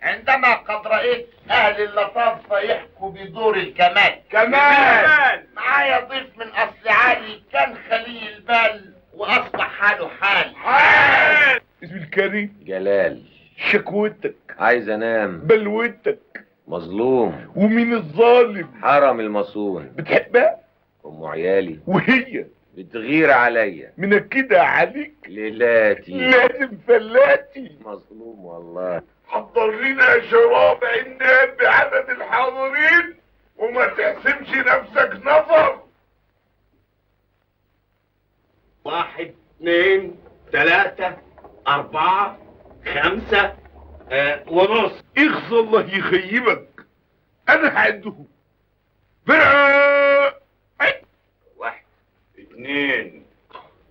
عندما قد رأيت أهل اللطافة يحكوا بدور الكمال. كمال معايا ضيف من أصل عالي، كان خلي البال وأصبح حاله حال. اسم الكريم جلال. شكوتك؟ عايز انام. بلوتك؟ مظلوم. ومين الظالم؟ حرم المصون. بتحبها؟ ام عيالي. وهي بتغير عليا. منكدة عليك؟ ليلاتي. لازم فلاتي. مظلوم والله. حضر لنا شراب عناب بعدد الحاضرين وما تحسبش نفسك نفر. 1 2 3 4 5 ونص. اخص الله يخيبك، انا هعدهم. فرقة 1 2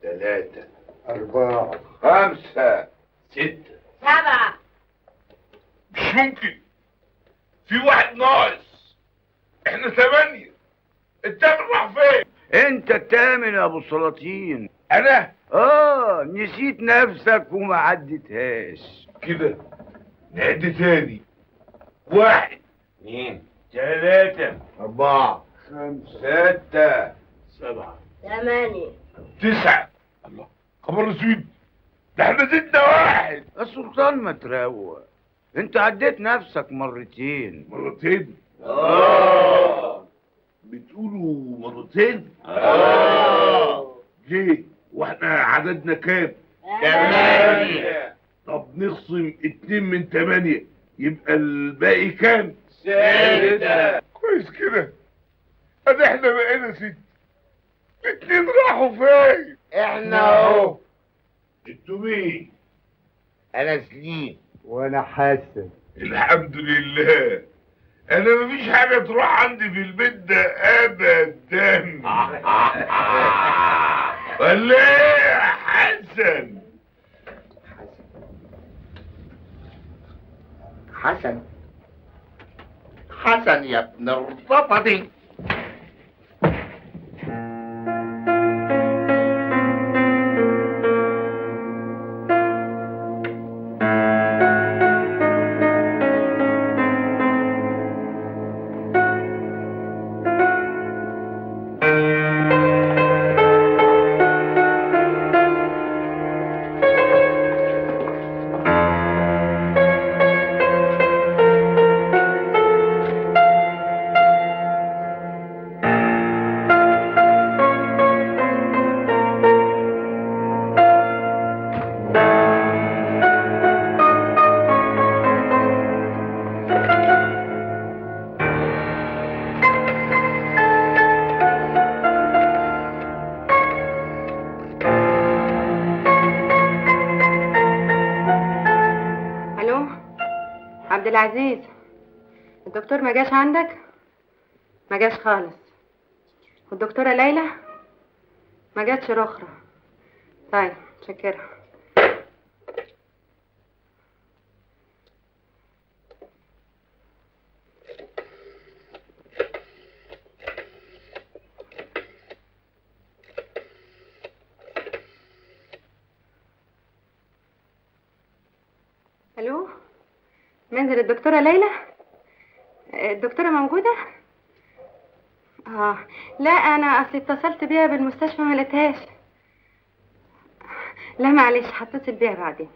3 4 5 6 7. مش ممكن، في واحد ناقص، احنا 8. التامن راح فين؟ انت التامن يا ابو السلاطين. انا؟ نسيت نفسك وما عدتهاش. كده نعد تاني. 1 2 3 4 5 6 7 8 9. الله، خبر اسود، ده احنا زدنا 1. السلطان ما تروق، انت عديت نفسك مرتين. مرتين؟ بتقولوا مرتين؟ ليه؟ واحنا عددنا كام؟ 8. طب نخصم 2 من 8 يبقى الباقي كام؟ 6. كويس كده. ادي احنا بقينا 6. 2 راحوا فين؟ احنا اهو. انتوا مين؟ انا سليم. وانا حاسس. الحمد لله. انا مفيش حاجه تروح عندي في البيت ده ابدا. ولا ايه يا حسن؟ حسن يا ابن الرفضي. عبد العزيز، الدكتور ما جاش عندك؟ ما جاش خالص. والدكتورة ليلى ما جاتش رخرة. طيب شكرا. الو، منزل الدكتورة ليلى؟ الدكتورة موجودة؟ لا انا اصلي اتصلت بيها بالمستشفى ما لقيتهاش. لا معلش هتصل بيها بعدين.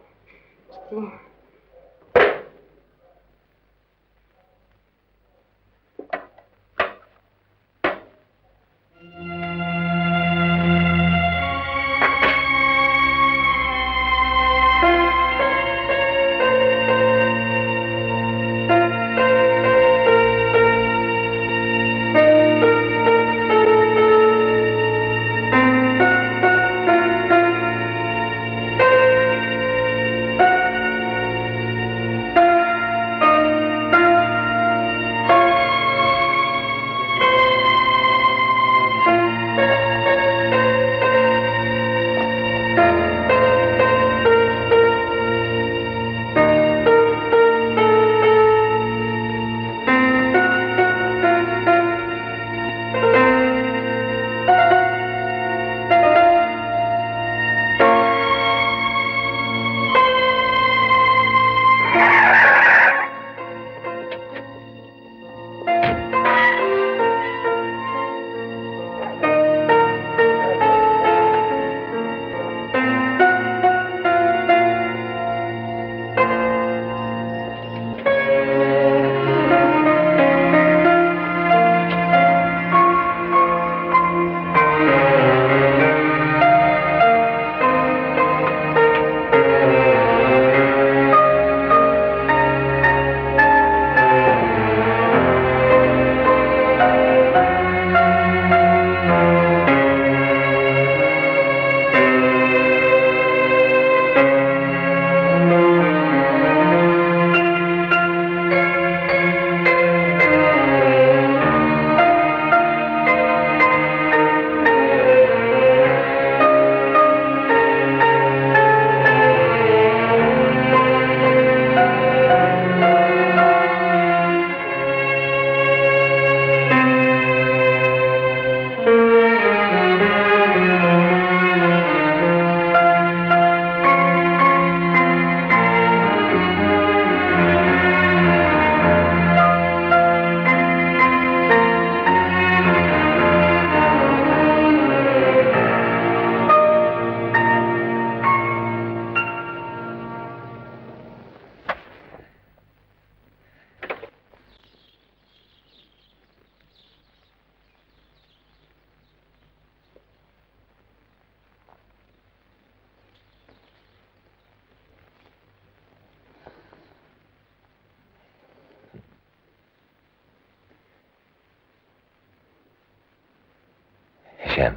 هشام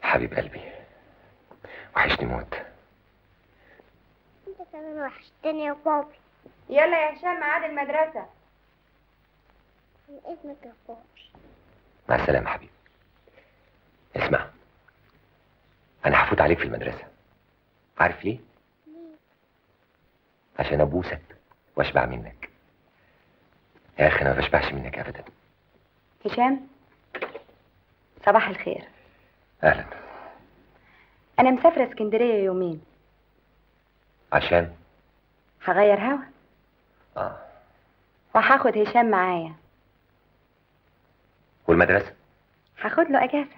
حبيب قلبي، وحشني موت. انت كمان وحشتني يا بابي. يلا يا هشام ميعاد المدرسة. من اذنك يا بابي. مع السلامة حبيبي. اسمع، أنا هفوت عليك في المدرسة. عارف ليه؟ عشان أبوسك وأشبع منك. يا أخي أنا ما بشبعش منك أبدا. هشام، صباح الخير. أهلا. أنا مسافرة اسكندرية يومين. عشان؟ هغير هوا. وهاخد هشام معايا. والمدرسة؟ هاخد له أجازة.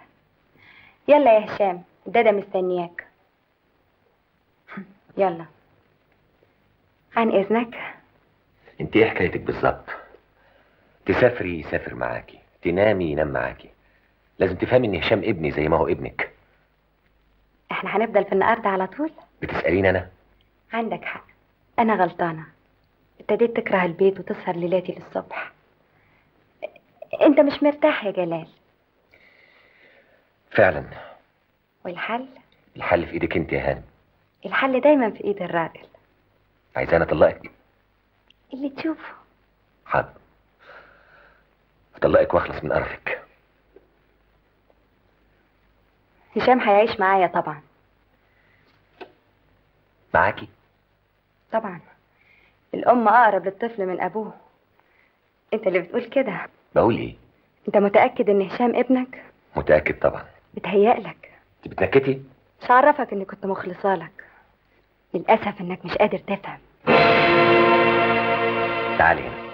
يلا يا هشام، دادا مستنياك. يلا. عن إذنك. انت ايه حكايتك بالظبط؟ تسافري يسافر معاكي، تنامي ينام معاكي. لازم تفهمي ان هشام ابني زي ما هو ابنك. احنا هنفضل في النهارده على طول؟ بتسأليني انا؟ عندك حق، انا غلطانة. ابتديت تكره البيت وتسهر ليلاتي للصبح. انت مش مرتاح يا جلال. فعلا. والحل؟ الحل في ايدك انت يا هانم. الحل دايما في ايد الراجل. عايزاني اطلقك؟ اللي تشوفه. حاضر، اطلقك واخلص من قرفك. هشام هيعيش معايا طبعا. معاكي؟ طبعا. الام اقرب للطفل من ابوه. انت اللي بتقول كده. بقول ايه؟ انت متأكد ان هشام ابنك؟ متأكد طبعا. بتهيألك. انت بتنكتي؟ مش عرفك اني كنت مخلصة لك. للأسف انك مش قادر تفهم. تعالي هنا.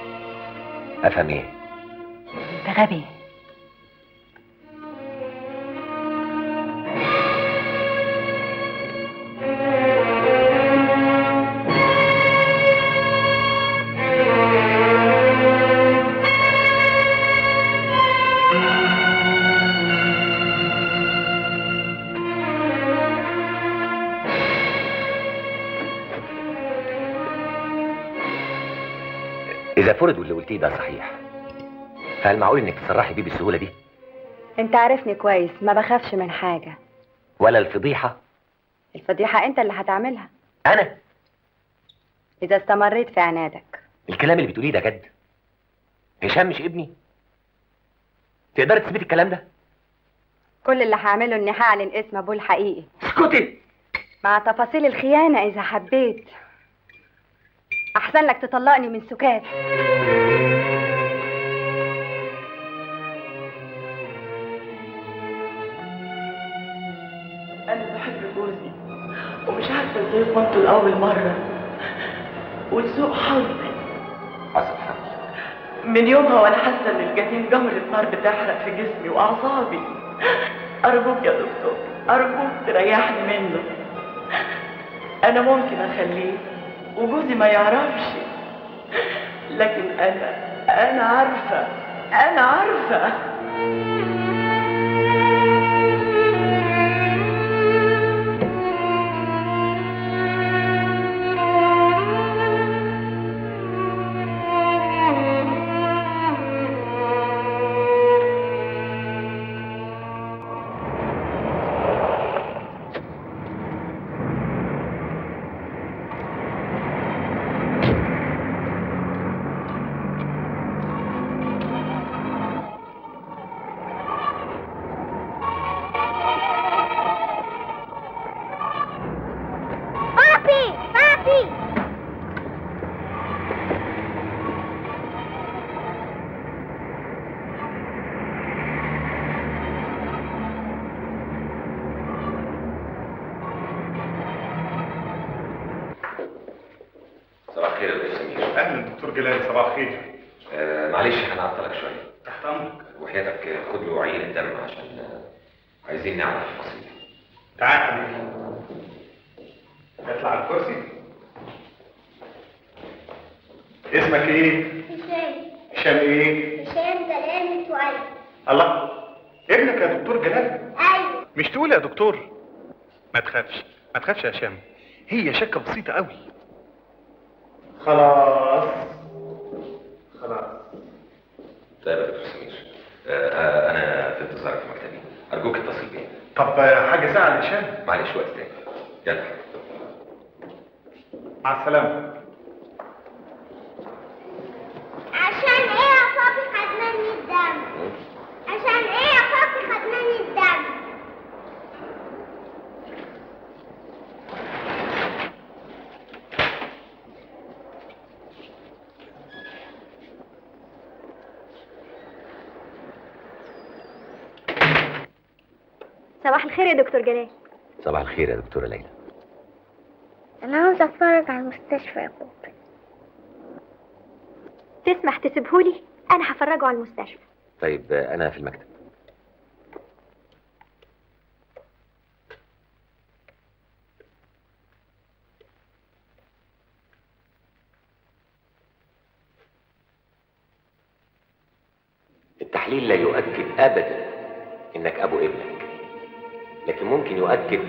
افهم ايه؟ انت غبي. إذا فرض واللي قلتيه ده صحيح، هل معقول إنك تصرحي بيه بالسهولة دي؟ انت عارفني كويس، ما بخافش من حاجة. ولا الفضيحة؟ الفضيحة انت اللي هتعملها. أنا؟ إذا استمريت في عنادك. الكلام اللي بتقوليه ده جد؟ هشام مش ابني؟ تقدري تثبتي الكلام ده؟ كل اللي هعمله إني هعلن اسم أبوه الحقيقي. اسكتي! مع تفاصيل الخيانة إذا حبيت. أحسن لك تطلقني من سكات. أنا بحب جوزي ومش عارفة ازاي كنت لأول مرة، ولسوء حظي حصل حاجة. من يومها وأنا حاسة إن الجنين جمرة نار بتحرق في جسمي وأعصابي. أرجوك يا دكتور، أرجوك تريحني منه. أنا ممكن أخليه وجوزي ما يعرفش، لكن أنا عارفة، أنا عارفة. صباح الخير يا استاذ سمير. اهلا دكتور جلال، صباح الخير. معلش هنعطلك شويه. تحت امرك. وحياتك خد له عينه دم عشان عايزين نعرف التفاصيل. تعال حبيبي، اطلع على الكرسي. اسمك ايه؟ هشام. هشام ايه؟ هشام جلال سعيد. الله، ابنك يا دكتور جلال؟ ايوه. مش تقول يا دكتور؟ ما تخافش، ما تخافش يا هشام، هي شكه بسيطه قوي. خلاص خلاص. طيب يا دكتور سمير، انا في انتظارك في مكتبي. ارجوك اتصل بيا. طب حاجه ساعه لهشام؟ معلش وقت تاني. يلا. مع السلامه. عشان ايه يا بابي خدناني الدم؟ عشان ايه يا بابي خدناني الدم؟ صباح الخير يا دكتور جلال. صباح الخير يا دكتورة ليلى. انا عاوزه اتفرج على المستشفى يا بابي. تسمح تسيبهولي؟ انا هفرجه على المستشفى. طيب انا في المكتب. التحليل لا يؤكد ابدا انك ابو ابنك، لكن ممكن يؤكد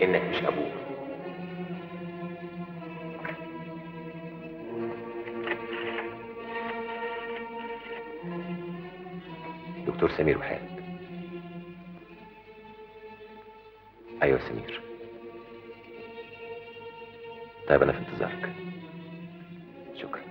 انك مش ابوه. دكتور سمير وحيد. ايوه سمير. طيب انا في انتظارك. شكرا.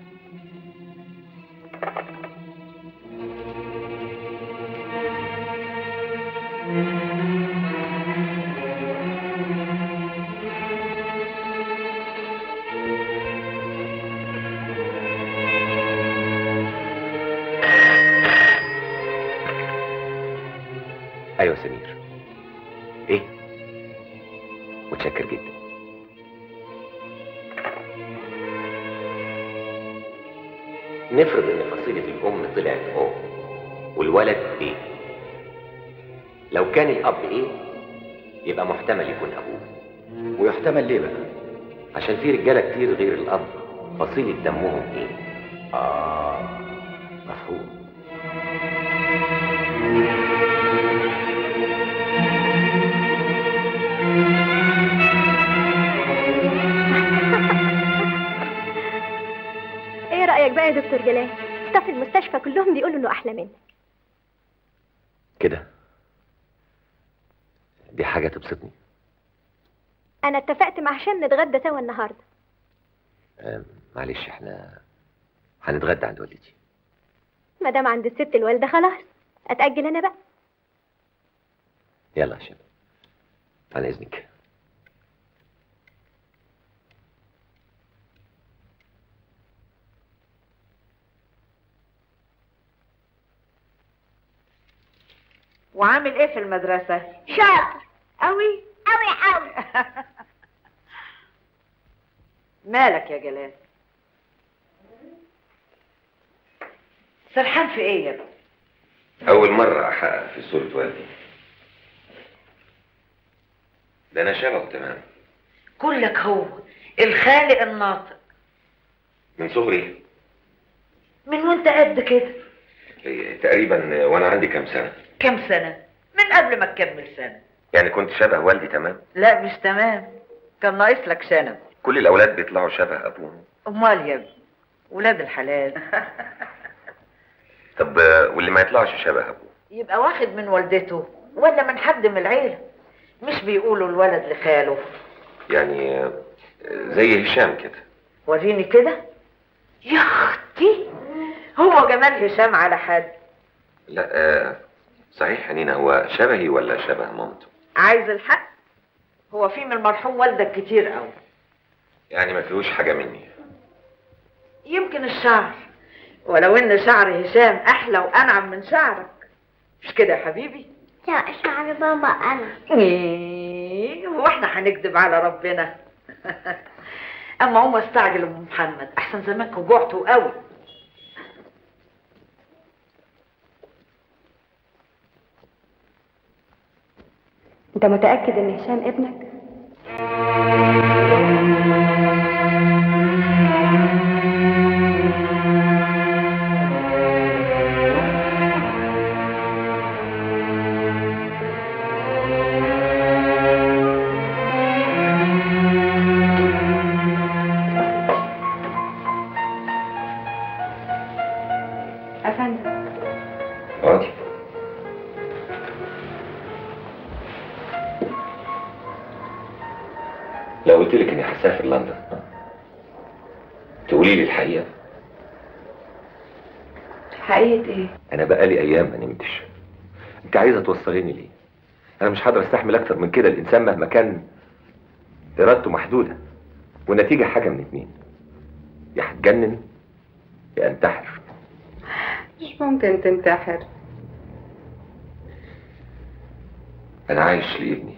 ايوه سمير. ايه؟ متشكر جدا. نفرض ان فصيلة الام طلعت او والولد ايه. لو كان الاب ايه يبقى محتمل يكون ابوه. ويحتمل ليه بقى؟ عشان في رجالة كتير غير الاب فصيلة دمهم ايه. مفهوم. ايه رأيك بقى يا دكتور جلال؟ ستاف المستشفى كلهم بيقولوا انه احلى منك. كده دي حاجة تبسطني. انا اتفقت مع هشام نتغدى سوا النهارده. معلش احنا هنتغدى عند والدتي. ما دام عند الست الوالده خلاص اتأجل انا بقى. يلا يا هشام عن اذنك. وعامل ايه في المدرسة؟ شاطر قوي قوي قوي. مالك يا جلال؟ سرحان في ايه يا ابني؟ أول مرة أحقق في صورة والدي. ده أنا شبهه تمام. كلك هو الخالق الناطق من صغري. من وانت قد كده. تقريبا وأنا عندي كام سنة؟ كم سنة؟ من قبل ما تكمل سنة. يعني كنت شبه والدي تمام؟ لا مش تمام، كان ناقص لك سنة. كل الأولاد بيطلعوا شبه أبوهم. امال يا ابني ولاد الحلال. طب واللي ما يطلعش شبه أبوه؟ يبقى واخد من والدته ولا من حد من العيلة. مش بيقولوا الولد لخاله؟ يعني زي هشام كده. وريني كده. يا اختي هو جمال هشام على حد؟ لا صحيح يا نينا، هو شبهي ولا شبه مامته؟ عايز الحق؟ هو في من المرحوم والدك كتير قوي. يعني ما فيهوش حاجة مني. يمكن الشعر، ولو ان شعر هشام احلى وانعم من شعرك. مش كده يا حبيبي؟ لا شعر بابا انا. ايه هو احنا هنكذب على ربنا؟ اما هو استعجل ام محمد احسن زمانكم جوعتوا قوي. انت متأكد ان هشام ابنك؟ اقعدي. لو قلت لك اني هسافر لندن تقولي لي الحقيقه؟ حقيقة ايه؟ انا بقالي ايام ما نمتش. انت عايزه توصليني ليه؟ انا مش هقدر استحمل اكتر من كده. الانسان مهما كان ارادته محدوده، والنتيجه حاجه من اتنين: يا هتجنن يا انتحر. مش ممكن تنتحر. انا عايش لابني.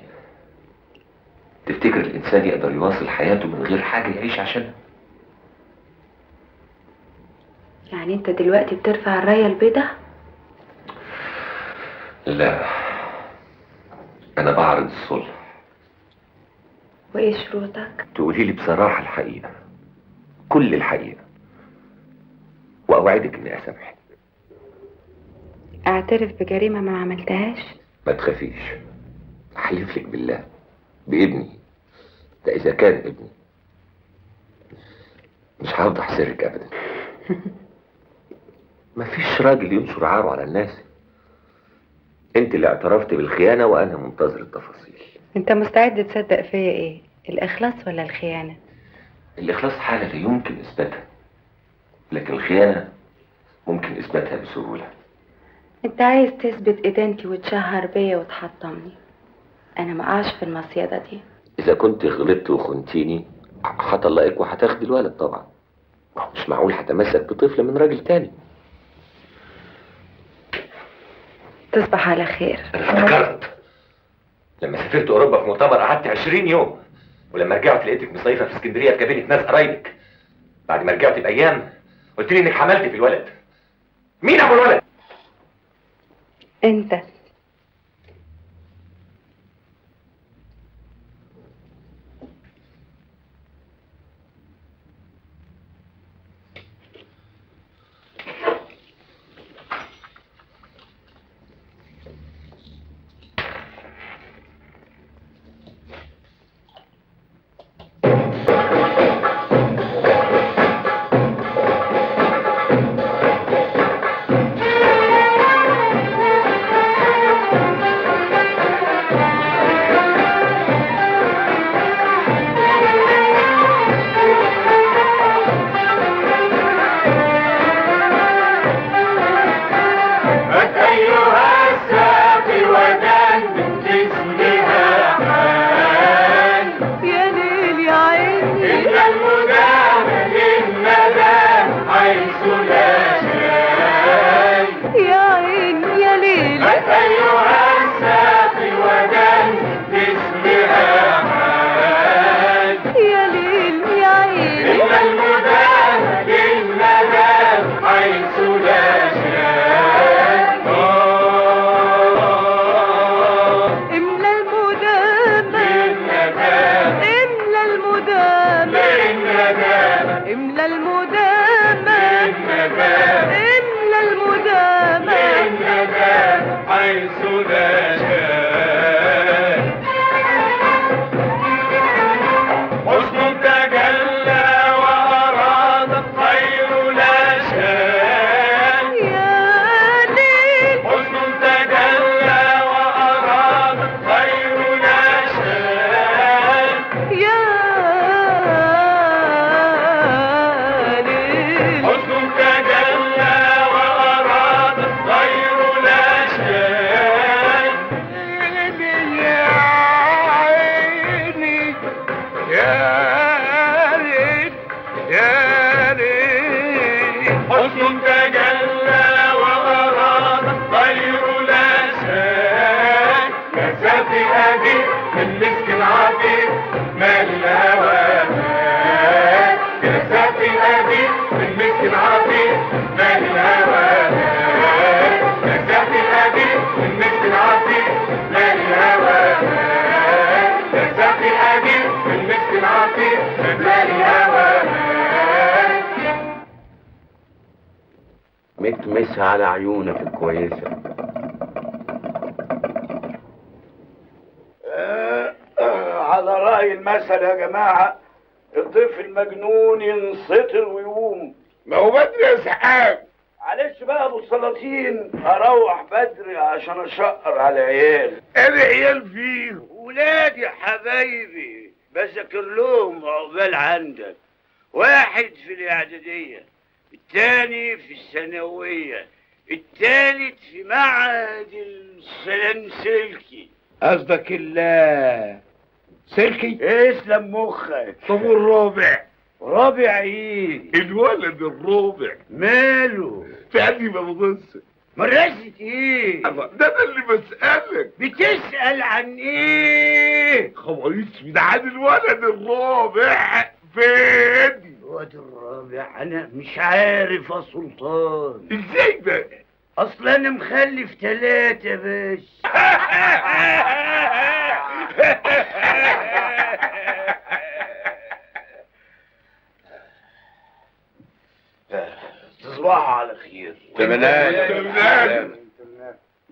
تفتكر الانسان يقدر يواصل حياته من غير حاجه يعيش عشانها؟ يعني انت دلوقتي بترفع الراية البيضاء؟ لا، انا بعرض الصلح. وايه شروطك؟ تقولي لي بصراحه الحقيقه، كل الحقيقه، واوعدك اني اسامحك. اعترف بجريمة ما عملتهاش؟ ما تخافيش، احلف لك بالله بابني، ده اذا كان ابني. مش هفضح سرك ابدا. مفيش راجل ينشر عاره على الناس. انت اللي اعترفت بالخيانه وانا منتظر التفاصيل. انت مستعد تصدق فيا ايه؟ الاخلاص ولا الخيانة؟ الاخلاص حاله لا يمكن اثباتها، لكن الخيانه ممكن اثباتها بسهوله. انت عايز تثبت ادانتي وتشهر بيا وتحطمني. انا ما اقعش في المصيدة دي. اذا كنت غلطت وخنتيني هطلقك وهتاخدي الولد طبعا. مش معقول هتمسك بطفل من راجل تاني. تصبح على خير. انا افتكرت لما سافرت اوروبا في مؤتمر قعدت 20 يوم، ولما رجعت لقيتك مصيفه في اسكندريه في كابينه ناس قرايبك. بعد ما رجعت بايام قلت لي انك حملت في الولد. مين ابو الولد؟ انت. متمسها على عيونك الكويسة. على رأي المثل يا جماعة، الضيف المجنون ينسطر ويقوم. ما هو بدري يا سحاب. معلش بقى ابو السلاطين، اروح بدري عشان اشقر على العيال. انا عيال فيه ولادي حبايبي، بذاكر لهم عقبال عندك. واحد في الاعداديه، الثاني في الثانويه، الثالث في معهد السلنسلكي. قصدك سلكي؟ اسلم مخك. طب والرابع؟ رابع ايه؟ الولد الرابع ماله؟ في عندي مدرسة. مدرسة ايه؟ ده انا اللي بسألك. بتسأل عن ايه؟ خبر اسود عن الولد الرابع فين؟ الولد الرابع انا مش عارف يا سلطان. ازاي بقى؟ اصل انا مخلف 3 بس. تصبحوا على خير. تمام.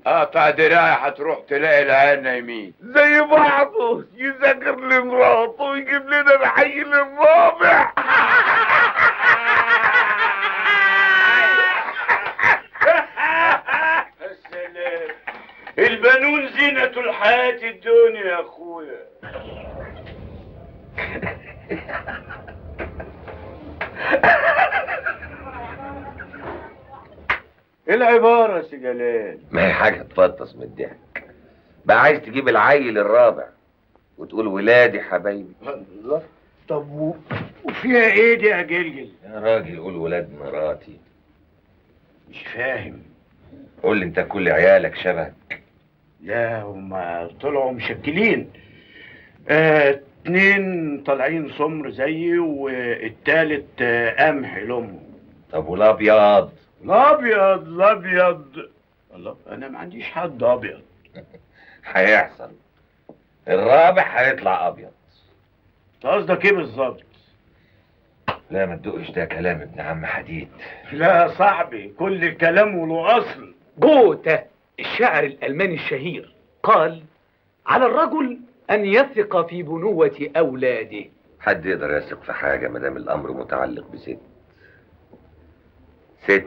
قطع دراعي هتروح تلاقي العيال نايمين زي بعضه، يذاكر لمراته ويجيب لنا العيل الرابع. السلام. البنون زينة الحياة الدنيا يا اخويا. ايه العبارة يا سي جلال؟ ما هي حاجة تفطس من الضحك. بقى عايز تجيب العيل الرابع وتقول ولادي حبايبي. الله. طب وفيها ايه دي يا جلجل؟ يا راجل قول ولاد مراتي. مش فاهم. قول لي انت كل عيالك شبهك. لا هما طلعوا مشكلين. 2 طالعين سمر زيي والتالت قمح لامه. طب والابيض؟ الابيض الله، انا ما عنديش حد ابيض. هيحصل. الرابع هيطلع ابيض. قصدك ايه بالظبط؟ لا ما تدقش، ده كلام ابن عم حديد. لا يا صاحبي، كل كلامه له اصل. جوته الشاعر الألماني الشهير قال: على الرجل أن يثق في بنوة أولاده. حد يقدر يثق في حاجة ما دام الأمر متعلق بست. ست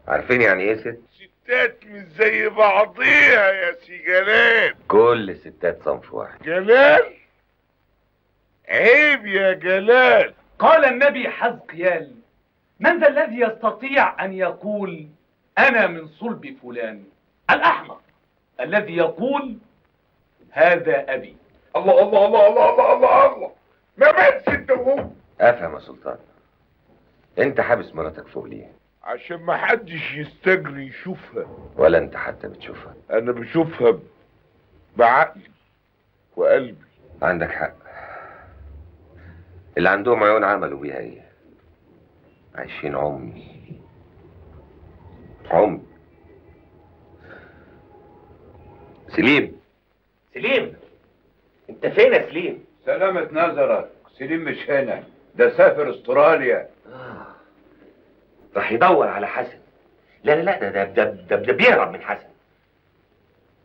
عارفين يعني ايه ست؟ ستات مش زي بعضيها يا سي جلال. كل الستات صنف واحد. جلال عيب يا جلال. قال النبي حزقيال: من ذا الذي يستطيع أن يقول أنا من صلب فلان؟ الأحمق الذي يقول هذا أبي. الله الله الله الله الله الله الله. ما بس انت وهو. افهم يا سلطان، انت حابس مراتك فوق ليه؟ عشان ما حدش يستجري يشوفها. ولا انت حتى بتشوفها؟ انا بشوفها بعقلي وقلبي. عندك حق. اللي عندهم عيون عملوا بيها ايه؟ عايشين عمي. سليم انت فين يا سليم؟ سلامة نظرك، سليم مش هنا، ده سافر استراليا. راح يدور على حسن. لا ده بيهرب من حسن.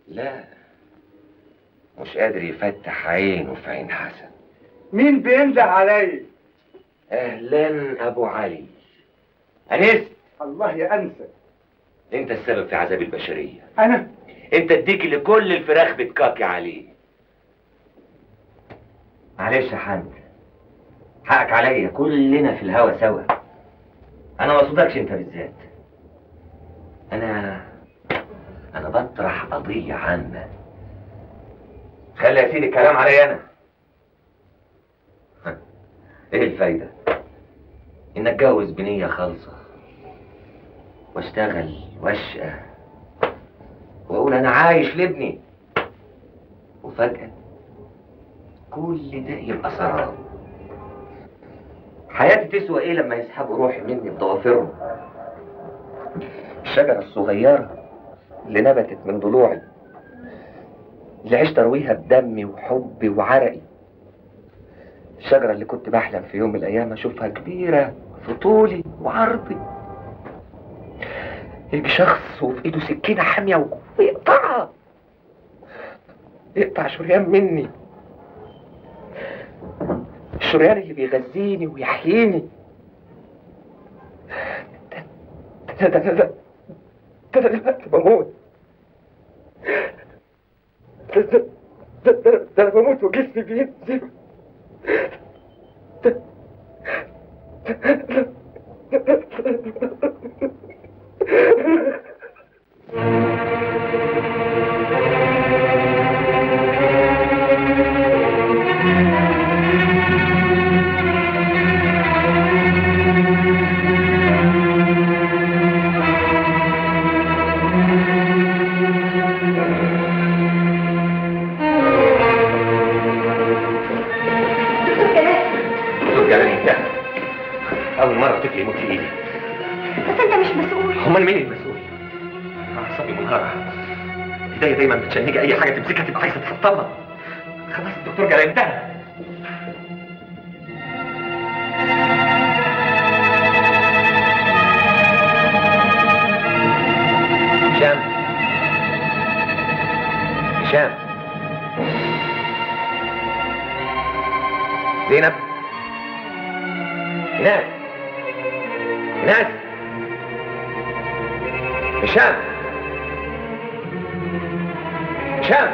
لا مش قادر يفتح عينه في عين حسن. مين بينده علي؟ اهلا ابو علي. انست. الله يا انسه. انت السبب في عذاب البشريه. انا؟ انت الديك اللي كل الفراخ بتكاكي عليه. معلش يا حمد، حقك عليا، كلنا في الهوا سوا. انا ما اقصدكش انت بالذات. انا بطرح قضيه عامه. خلي يا سيدي الكلام عليا انا. ايه الفايده؟ ان اتجوز بنيه خالصه واشتغل واشقى واقول انا عايش لابني، وفجأة كل ده يبقى سراب. حياتي تسوى ايه لما يسحبوا روحي مني بضوافرهم؟ الشجرة الصغيرة اللي نبتت من ضلوعي، اللي عشت ارويها بدمي وحبي وعرقي، الشجرة اللي كنت بحلم في يوم من الايام اشوفها كبيرة في طولي وعرضي، يجي شخص وفي ايده سكينة حامية ويقطعها، يقطع شريان مني، الشريان اللي بيغذيني ويحييني. ده دلوقتي بموت. ده ده انا بموت وجسمي بينزف. أول مرة طفل يموت في إيدي. بس أنت مش مسؤول. أمال مين المسؤول؟ أعصابي منهارة. إيديا دايما بتشنجي أي حاجة تمسكها تبقى عايزة تحطمها. خلاص الدكتور جلال انتهى. هشام. هشام. زينب. إيناس. إيناس. هشام. هشام.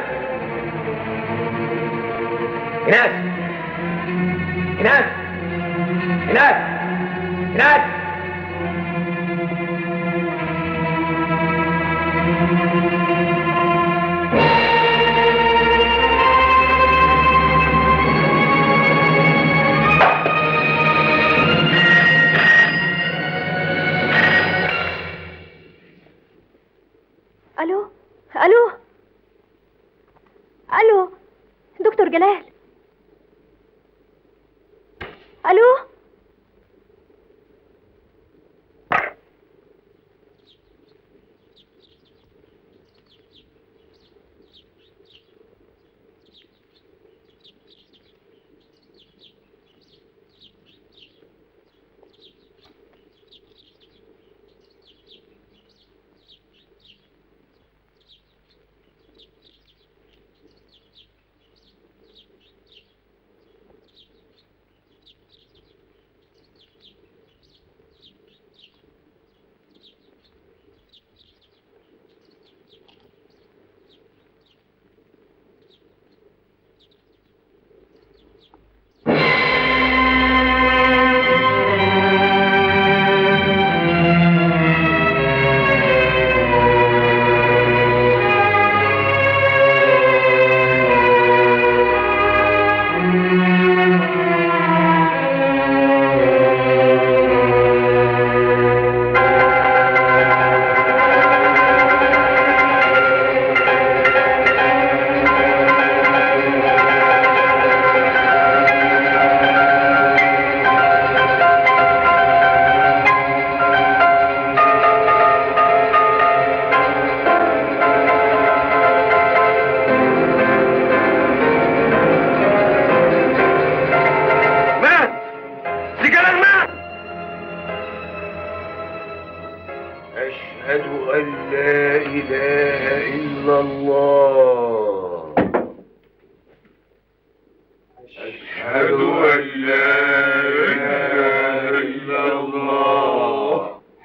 إيناس. إيناس. إيناس. إيناس. الو الو الو دكتور جلال. الو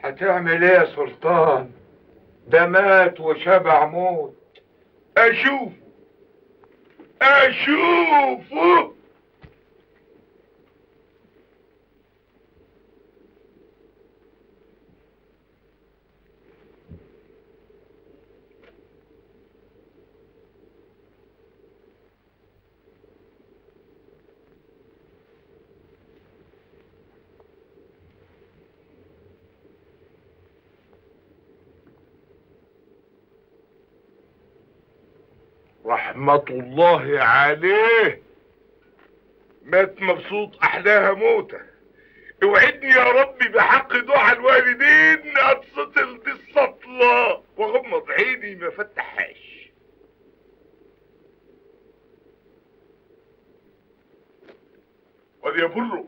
هتعمل ايه يا سلطان؟ ده مات وشبع موت. اشوفه اشوفه. رحمة الله عليه، مات مبسوط أحلاها موتة. اوعدني يا ربي بحق دعاء الوالدين أتسطل دي السطلة وغمض عيني ما فتحهاش. واد يا برو،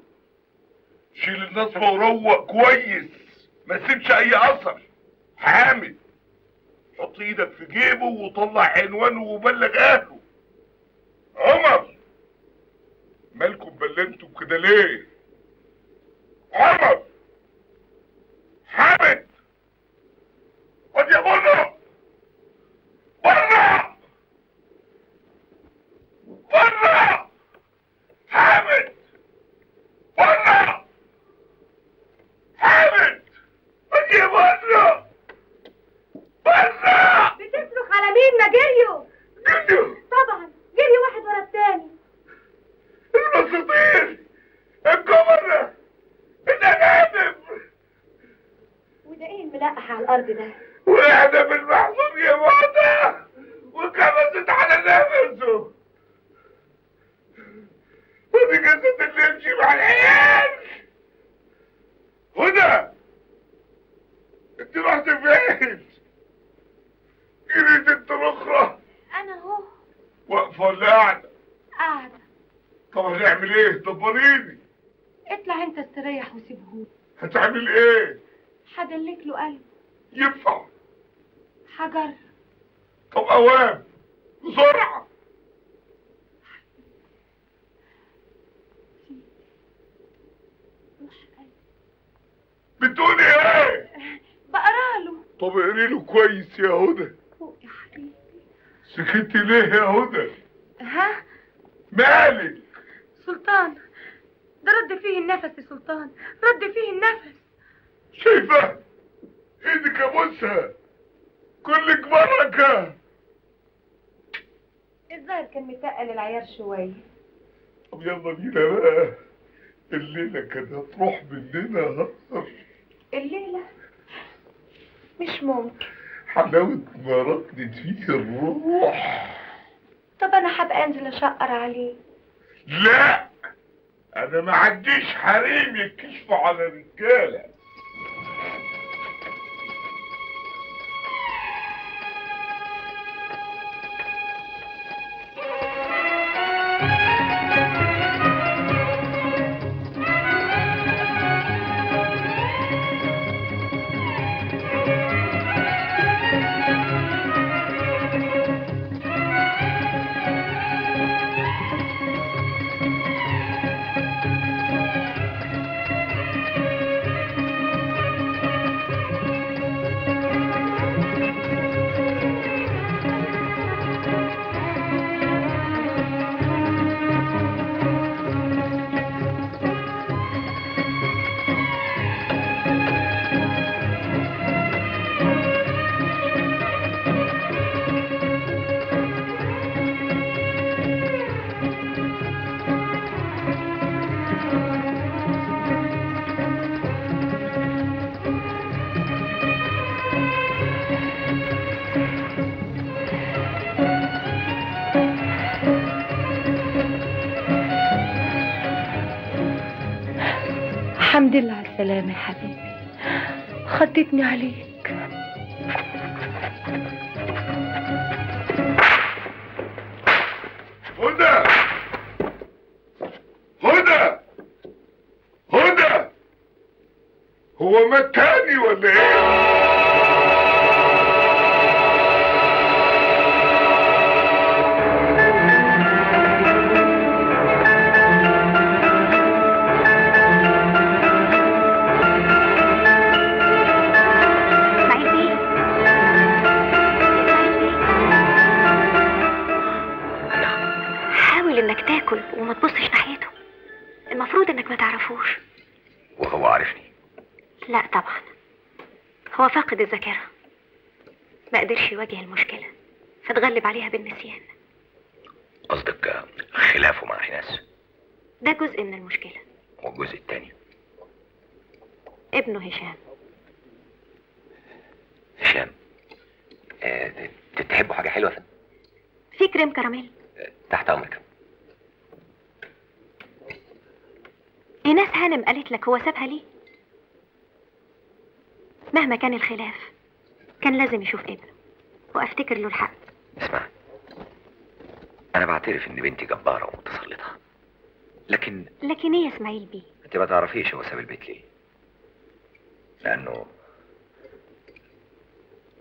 شيل النصفة وروق كويس، ما تسيبش أي أثر. حامد، حط ايدك في جيبه وطلع عنوانه وبلغ اهله. عمر، مالكم بلنتوا كده ليه؟ عمر، حامد، خد يا بره بره. بره بره. بتصرخ على مين؟ ما جريوا. جريوا طبعا جري واحد ورا التاني. الاساطير، الجمرة، الانابب. وده ايه الملقح على الارض ده؟ وقعنا بالمحصول يا ماما وكبست على نفسه. ودي قصة اللي يمشي مع العيال. هدى انت رحت فين؟ جريت انت الاخرى. انا اهو واقفة ولا قاعدة؟ قاعدة. طب هنعمل ايه؟ دبريني. اطلع انت استريح وسيبهولي. هتعمل ايه؟ هدلك له قلب. ينفع؟ هجرب. طب اوام بسرعة. بتقولي ايه؟ بقرا له. طب اقري له كويس يا هدى. فوق يا حبيبي. سكتي ليه يا هدى؟ ها؟ مالك؟ سلطان، ده رد فيه النفس يا سلطان، رد فيه النفس. شايفة؟ ايدك ابوسها، كلك بركة. الظاهر كان متقل العيار شوية. طب يلا بينا بقى، الليلة كانت هتروح مننا هزر. الليلة مش ممكن. حلاوة ما ركضت فيه الروح. طب انا هبقى انزل اشقر عليه. لا، انا ما عنديش حريم يكشفوا على رجالة. الحمد لله على السلامة يا حبيبي، خضتني عليك. هدى هدى هدى، هو مات تاني ولا ايه؟ انك تاكل وما تبصش ناحيته. المفروض انك ما تعرفوش. وهو عارفني؟ لا طبعا، هو فاقد الذاكرة، ما قدرش يواجه المشكلة فتغلب عليها بالنسيان. قصدك خلافه مع ايناس؟ ده جزء من المشكلة. والجزء التاني؟ ابنه هشام. هشام، تحبوا حاجة حلوة فندم؟ في كريم كراميل. تحت امرك. ايناس هانم قالت لك هو سابها ليه؟ مهما كان الخلاف كان لازم يشوف ابنه، وافتكر له الحق. اسمع، انا بعترف ان بنتي جبارة ومتسلطة، لكن ايه يا اسماعيل بيه؟ انت ما تعرفيش هو ساب البيت ليه.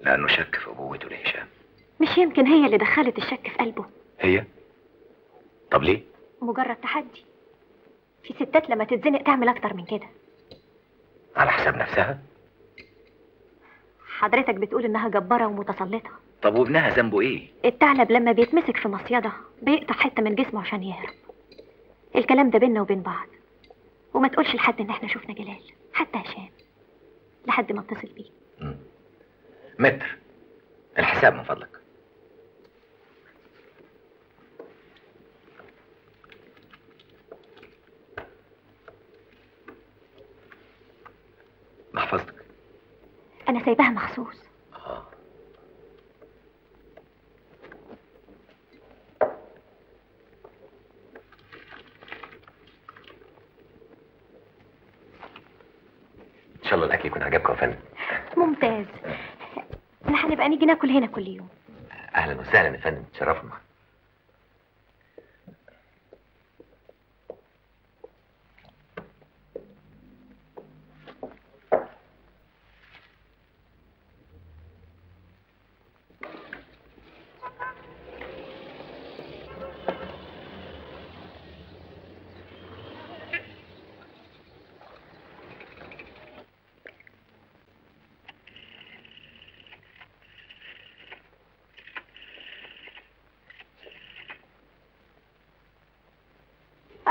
لانه شك في ابوته لهشام. مش يمكن هي اللي دخلت الشك في قلبه؟ هي؟ طب ليه؟ مجرد تحدي. في ستات لما تتزنق تعمل اكتر من كده. على حساب نفسها؟ حضرتك بتقول انها جبارة ومتسلطة. طب وابنها ذنبه ايه؟ الثعلب لما بيتمسك في مصيدة بيقطع حتة من جسمه عشان يهرب. الكلام ده بيننا وبين بعض، وما تقولش لحد ان احنا شفنا جلال، حتى هشام. لحد ما اتصل بيه. متر، الحساب من فضلك. محفظتك. انا سايباها مخصوص. ان شاء الله الاكل يكون عجبكم يا فندم. ممتاز. احنا هنبقى نيجي ناكل هنا كل يوم. اهلا وسهلا يا فندم، تشرفنا.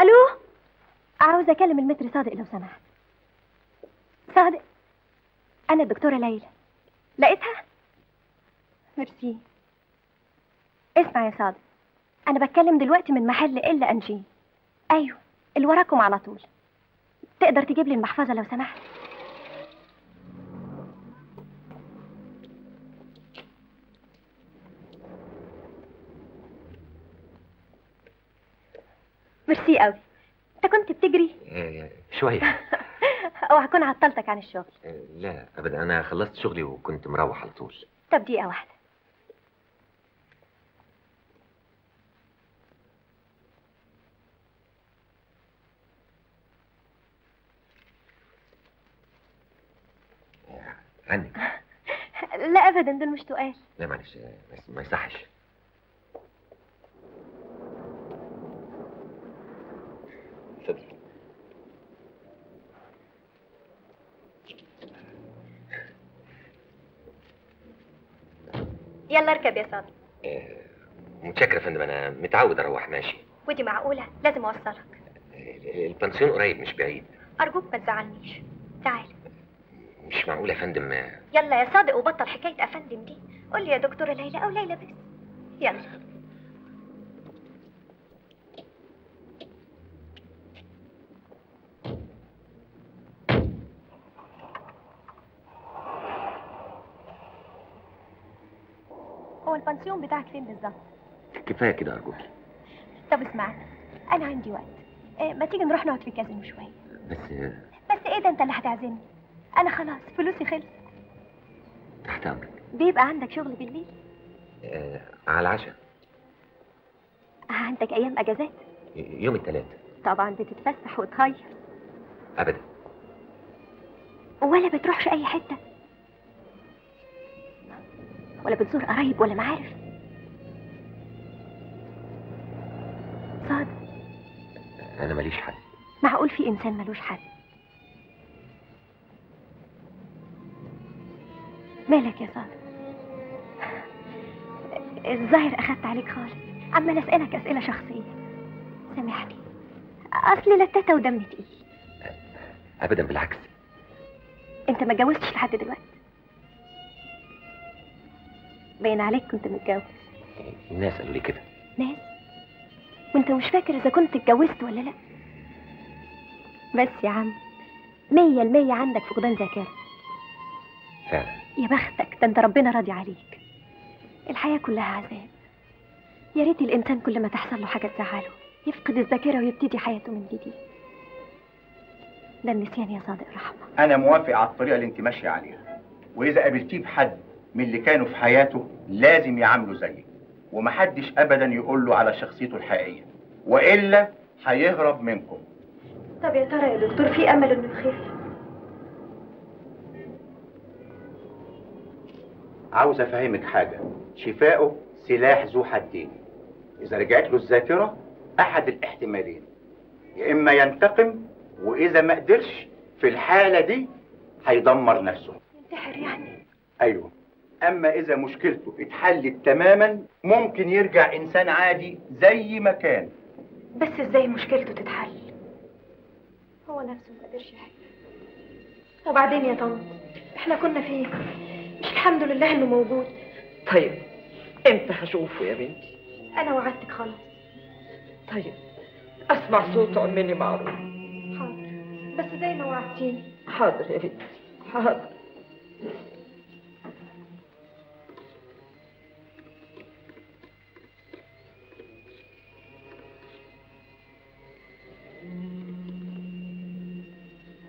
الو، عاوزه اكلم المتر صادق لو سمحت. صادق، انا الدكتوره ليلى. لقيتها؟ ميرسي. اسمع يا صادق، انا بتكلم دلوقتي من محل الا انجي. ايوه، اللي وراكم على طول. تقدر تجيب لي المحفظه لو سمحت؟ ميرسي قوي. انت كنت بتجري؟ شويه. او هكون عطلتك عن الشغل؟ لا ابدا، انا خلصت شغلي وكنت مروح على طول. طب دقيقه واحده. عنك. لا ابدا، دول مش تقال. لا معلش، ما يصحش. اتفضل. يلا اركب يا صادق. متشكر يا فندم، انا متعود اروح ماشي. ودي معقوله؟ لازم اوصلك. البنسيون قريب مش بعيد. ارجوك ما تزعلنيش. تعال. مش معقول يا فندم. يلا يا صادق وبطل حكايه افندم دي. قول لي يا دكتوره ليلى او ليلى بس. يلا. هو البنسيون بتاعك فين بالظبط؟ كفايه كده ارجوك. طب اسمع، انا عندي وقت. ما تيجي نروح نقعد في كازينو شويه؟ بس ايه ده، انت اللي هتعزمني؟ انا خلاص فلوسي خلصت. تحت امرك. بيبقى عندك شغل بالليل؟ على العشاء. عندك ايام اجازات؟ يوم الثلاث. طبعا بتتفسح وتهيص. ابدا. ولا بتروحش اي حته؟ ولا بتزور قرايب ولا معارف؟ صادق، انا ماليش حد. معقول في انسان ملوش حد؟ مالك يا صادق؟ الظاهر اخدت عليك خالص. عمال اسالك اسئله شخصيه. سامحني، اصلي لتاته ودمي تقيل. ابدا بالعكس. انت ما اتجوزتش لحد دلوقتي؟ باين عليك كنت متجوز. الناس قالوا لي كده. ناس؟ وانت مش فاكر اذا كنت اتجوزت ولا لا؟ بس يا عم، 100% عندك فقدان ذاكره. فعلا. يا بختك، ده انت ربنا راضي عليك. الحياه كلها عذاب. يا ريت الانسان كل ما تحصل له حاجه تزعله يفقد الذاكره ويبتدي حياته من جديد. ده النسيان يا صادق رحمه. انا موافق على الطريقه اللي انت ماشيه عليها، واذا قابلتيه بحد من اللي كانوا في حياته لازم يعاملوا زيك، ومحدش ابدا يقول له على شخصيته الحقيقيه، والا هيهرب منكم. طب يا ترى يا دكتور في امل انه يخف؟ عاوز افهمك حاجه، شفائه سلاح ذو حدين. اذا رجعت له الذاكره احد الاحتمالين، يا اما ينتقم، واذا ما قدرش في الحاله دي هيدمر نفسه. ينتحر يعني؟ ايوه. اما اذا مشكلته اتحلت تماما ممكن يرجع انسان عادي زي ما كان. بس ازاي مشكلته تتحل؟ هو نفسه ما قدرش يحل. وبعدين يا طنط، احنا كنا فين؟ مش الحمد لله انه موجود. طيب امتى هشوفه يا بنتي؟ انا وعدتك خلاص. طيب اسمع صوته عمني معروف. حاضر، بس زي ما وعدتيني. حاضر يا بنتي، حاضر.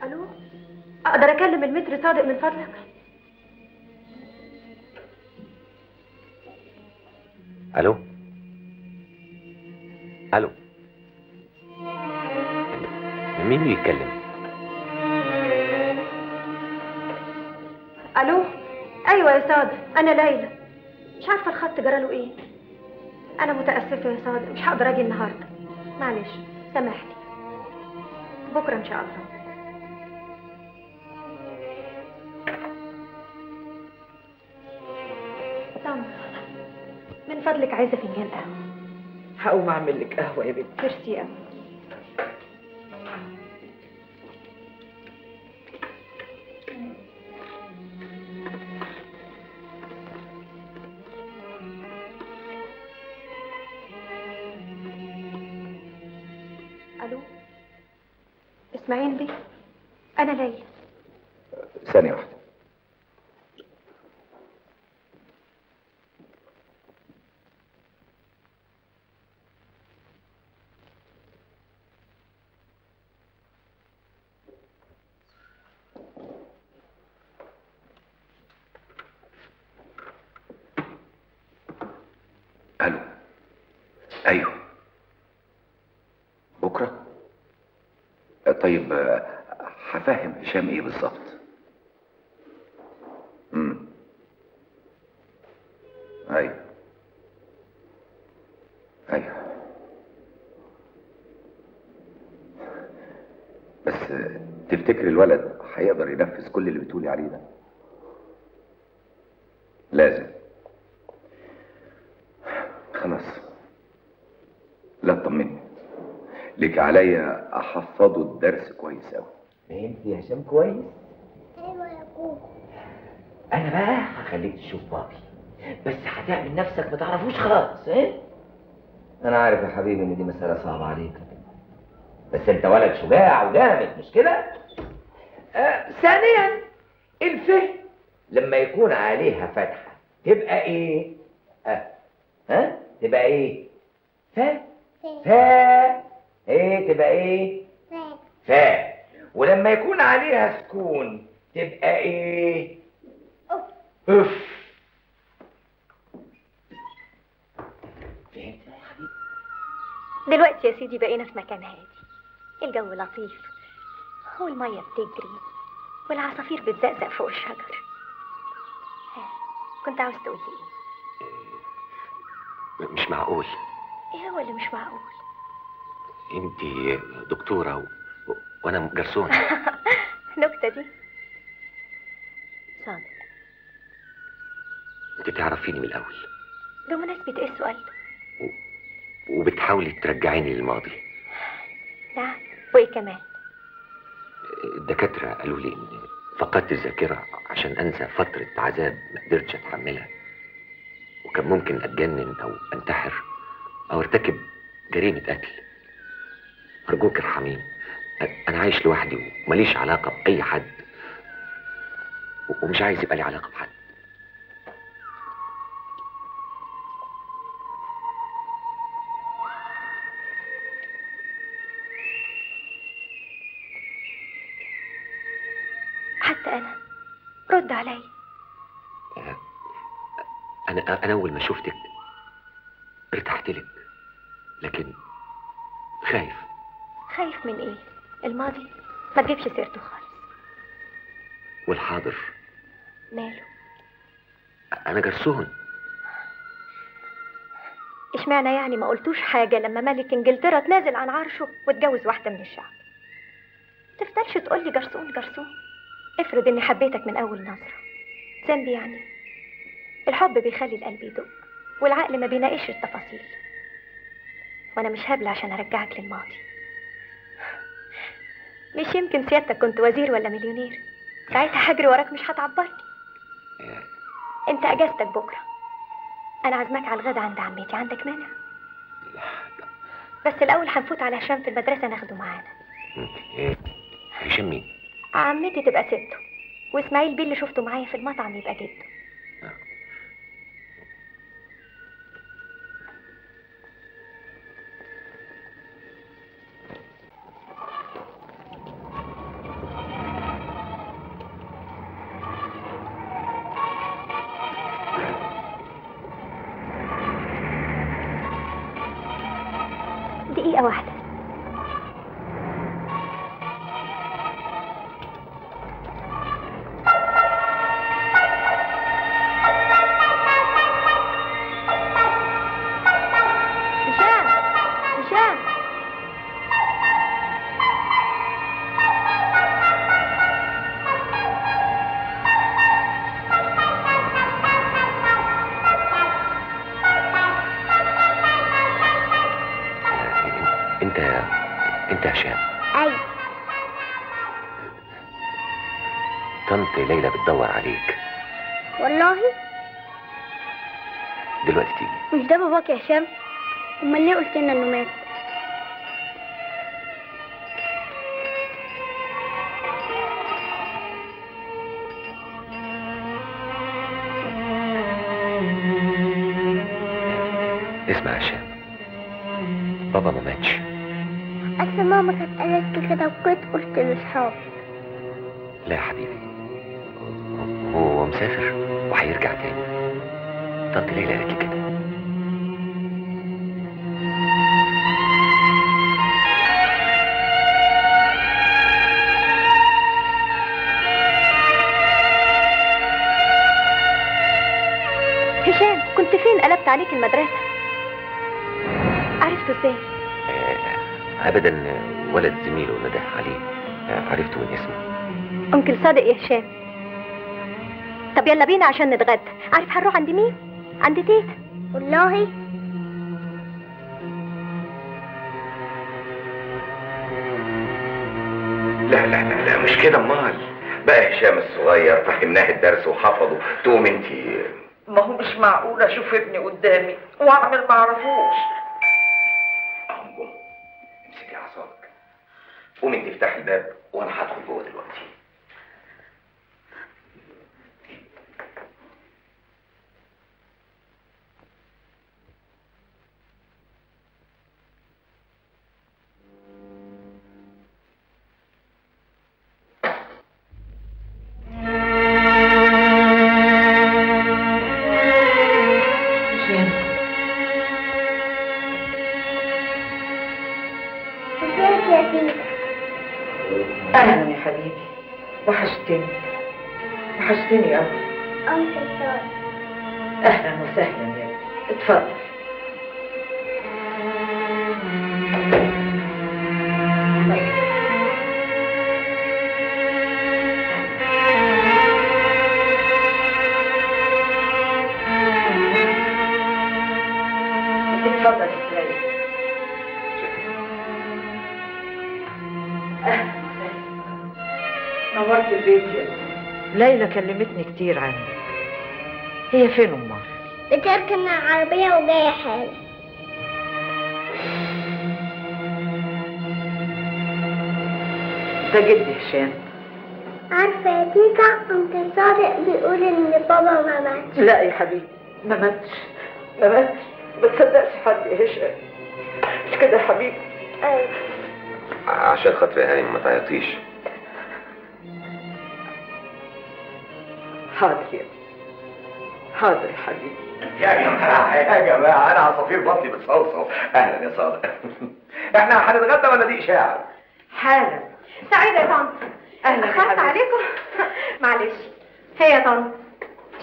الو، اقدر اكلم المتر صادق من فضلك؟ الو الو، مين بيتكلم؟ الو، ايوه يا صادق، انا ليلى. مش عارفه الخط جراله ايه. انا متاسفه يا صادق، مش هقدر اجي النهارده. معلش سامحني، بكره ان شاء الله. طم، من فضلك عايزه فنجان قهوه. هقوم اعمل لك قهوه يا بنتي. ميرسي قوي. الو، اسماعيل بيه، انا ليلى. ثانية واحدة. الو، ايوه، بكره. طيب هفهم هشام ايه بالظبط؟ ايوه ايوه، بس تفتكر الولد هيقدر ينفذ كل اللي بتقولي عليه ده؟ لازم. خلاص، لا تطمني، لك عليا احفظه الدرس كويس قوي. فهمت يا هشام كويس؟ ايوه يا بابا. انا بقى هخليك تشوف بابي، بس هتعمل نفسك ما تعرفوش خالص. ايه؟ انا عارف يا حبيبي ان دي مسألة صعبة عليك، بس انت ولد شجاع وجامد، مش كده؟ ثانيا، الفهم لما يكون عليها فتحة تبقى ايه؟ تبقى ايه؟ ايه تبقى ايه؟ فا. ولما يكون عليها سكون تبقى ايه؟ اف. فهمت يا حبيبي؟ دلوقتي يا سيدي بقينا في مكان هادي، الجو لطيف والميه بتجري والعصافير بتزقزق فوق الشجر. كنت عاوز تقول لي ايه؟ مش معقول. ايه هو اللي مش معقول؟ انت دكتورة وانا جرسون. نكتة دي. صادق، انت تعرفيني من الاول. بمناسبة ايه السؤال ده؟ وبتحاولي ترجعيني للماضي. نعم، وايه كمان؟ الدكاترة قالوا لي اني فقدت الذاكرة عشان انسى فترة عذاب ما قدرتش اتحملها، وكان ممكن اتجنن او انتحر او ارتكب جريمة قتل. ارجوك ارحميني، انا عايش لوحدي وماليش علاقة باي حد، ومش عايز يبقى لي علاقة بحد. حتى انا، رد علي. انا اول ما شفتك ارتحت لك، لكن خايف. خايف من ايه؟ الماضي ما تجيبش سيرته خالص. والحاضر ماله؟ انا جرسون. اشمعنى يعني ما قلتوش حاجة لما ملك انجلترا تنازل عن عرشه واتجوز واحدة من الشعب؟ تفضلش تقولي جرسون جرسون. افرض اني حبيتك من اول نظرة، ذنبي يعني؟ الحب بيخلي القلب يدق والعقل ما بيناقش التفاصيل، وانا مش هبل عشان ارجعك للماضي. مش يمكن سيادتك كنت وزير ولا مليونير، ساعتها هجري وراك مش هتعبرني. انت اجازتك بكره، انا عازماك على الغدا عند عمتي، عندك مانع؟ بس الاول هنفوت على هشام في المدرسه ناخده معانا. هشام مين؟ عمتي تبقى سته، واسماعيل بيه اللي شفته معايا في المطعم يبقى جده. دقيقة واحدة. هشام هشام انت هشام؟ ايوه. طنط ليلى بتدور عليك والله؟ دلوقتي تيجي. مش ده باباك يا هشام؟ امال ليه قلت لنا انه مات؟ اسمع يا هشام، بابا ما ماتش. اصل ماما كانت قالت لي كده وكنت قلت لاصحابي. لا يا حبيبي، هو مسافر وهيرجع تاني. طنط ليلى قالت لي كده. هشام، كنت فين؟ قلبت عليك المدرسة. عرفته ازاي؟ ابدا، ولد زميله نده عليه، عرفته من اسمه. انكل صادق يا هشام. طب يلا بينا عشان نتغدى. عارف هنروح عند مين؟ عند تيتا. والله؟ لا لا لا لا، مش كده. امال بقى هشام الصغير فهمناه الدرس وحفظه، تقوم انتي. ما هو مش معقول اشوف ابني قدامي واعمل ما اعرفوش. امسكي اعصابك، قومي انت افتحي الباب وانا هدخل جوه دلوقتي. اهلا يا حبيبي، وحشتني وحشتني قوي. اهلا وسهلا يا اتفضل. اتفضل استريح. نورت البيت يا ليلى. كلمتني كتير عنك. هي فين امها؟ بتركن العربية وجاية حالا. ده جدي هشام. عارفة يا تيتا، انت صادق بيقول ان بابا ما ماتش. لا يا حبيبي، ما ماتش ما ماتش. ما تصدقش حد يا هشام. مش كده يا حبيبي؟ ايوه. عشان خاطر يا هاني ما تعيطيش. حاضر يا حاضر يا حبيبي. يا جماعه يا جماعه، انا عصافير بطني بتصوصو. اهلا يا صادق. احنا هنتغدى ولا دي اشاعه؟ حالا. سعيدة يا طنط. اهلا يا أخذت حبيبي. عليكم. معلش. هي يا طنط،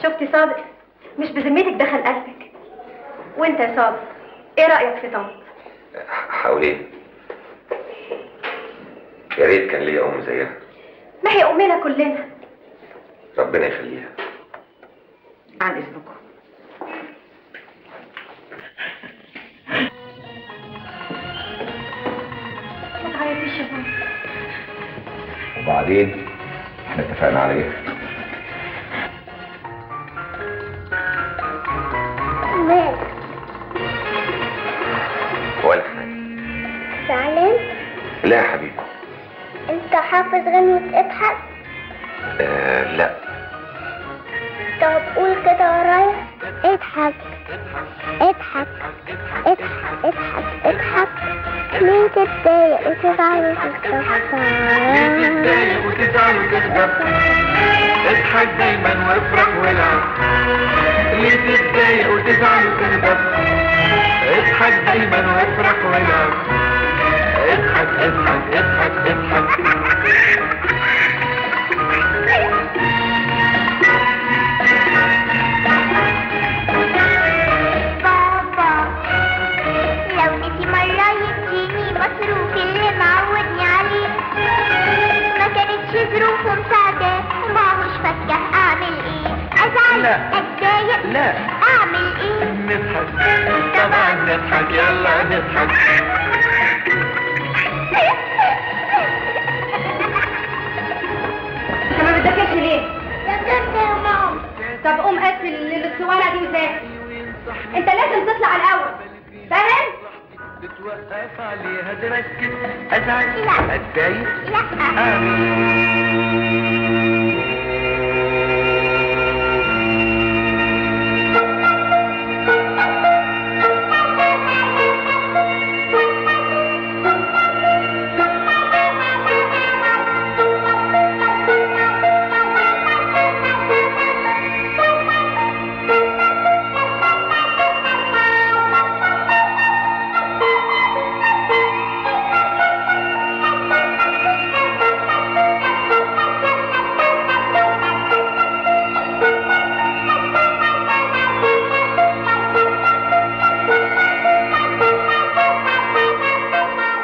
شفتي صادق؟ مش بذمتك دخل قلبك. وانت يا صادق، ايه رأيك في طنط؟ حواليه. يا ريت كان ليا ام زيها. ما هي امنا كلنا. ربنا يخليها. عن اذنكم. ما تعيطيش يا طنط. وبعدين احنا اتفقنا على ايه؟ مالك؟ ولا حاجة. زعلان؟ لا يا حبيبي. انت حافظ غنوة اضحك؟ لا. طب قول كده ورايا. اضحك اضحك اضحك اضحك اضحك، ليه تتضايق وتزعل وتستغفر؟ ليه تتضايق وتزعل وتغضب؟ اضحك دايما وافرح والعب. ليه تتضايق وتزعل وتغضب؟ اضحك دايما وافرح والعب. اضحك اضحك اضحك اضحك. لو نسي مرة يديني مصروف اللي معودني عليه، ما كانتش ظروفه مساعدة وماهوش فاكة اعمل ايه؟ ازعل؟ لا. اتضايق؟ لا. اعمل ايه؟ نضحك طبعا نضحك، يلا نضحك. انت ما بتذاكرش ليه؟ ذاكرت يا ماما. طب قوم قفل الاسطوانه دي وذاكر. انت لازم تطلع الاول، فاهم؟ بتوقف عليها تركز. ازعل؟ لا. اتضايق؟ لا.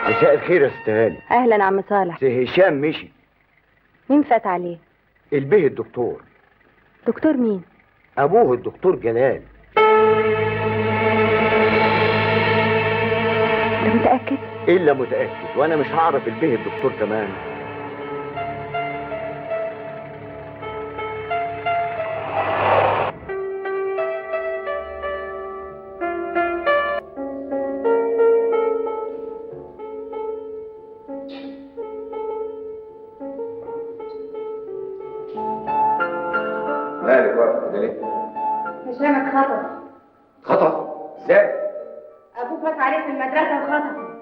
مساء الخير يا ست هاني. اهلا عم صالح. سي هشام مشي. مين فات عليه؟ البيه الدكتور. دكتور مين؟ ابوه الدكتور جلال. انت متاكد؟ الا متاكد، وانا مش هعرف البيه الدكتور كمان. مالك واقف كده ليه؟ هشام اتخطف. خطف؟ ازاي؟ ابوه فات عليه في المدرسه وخطفه.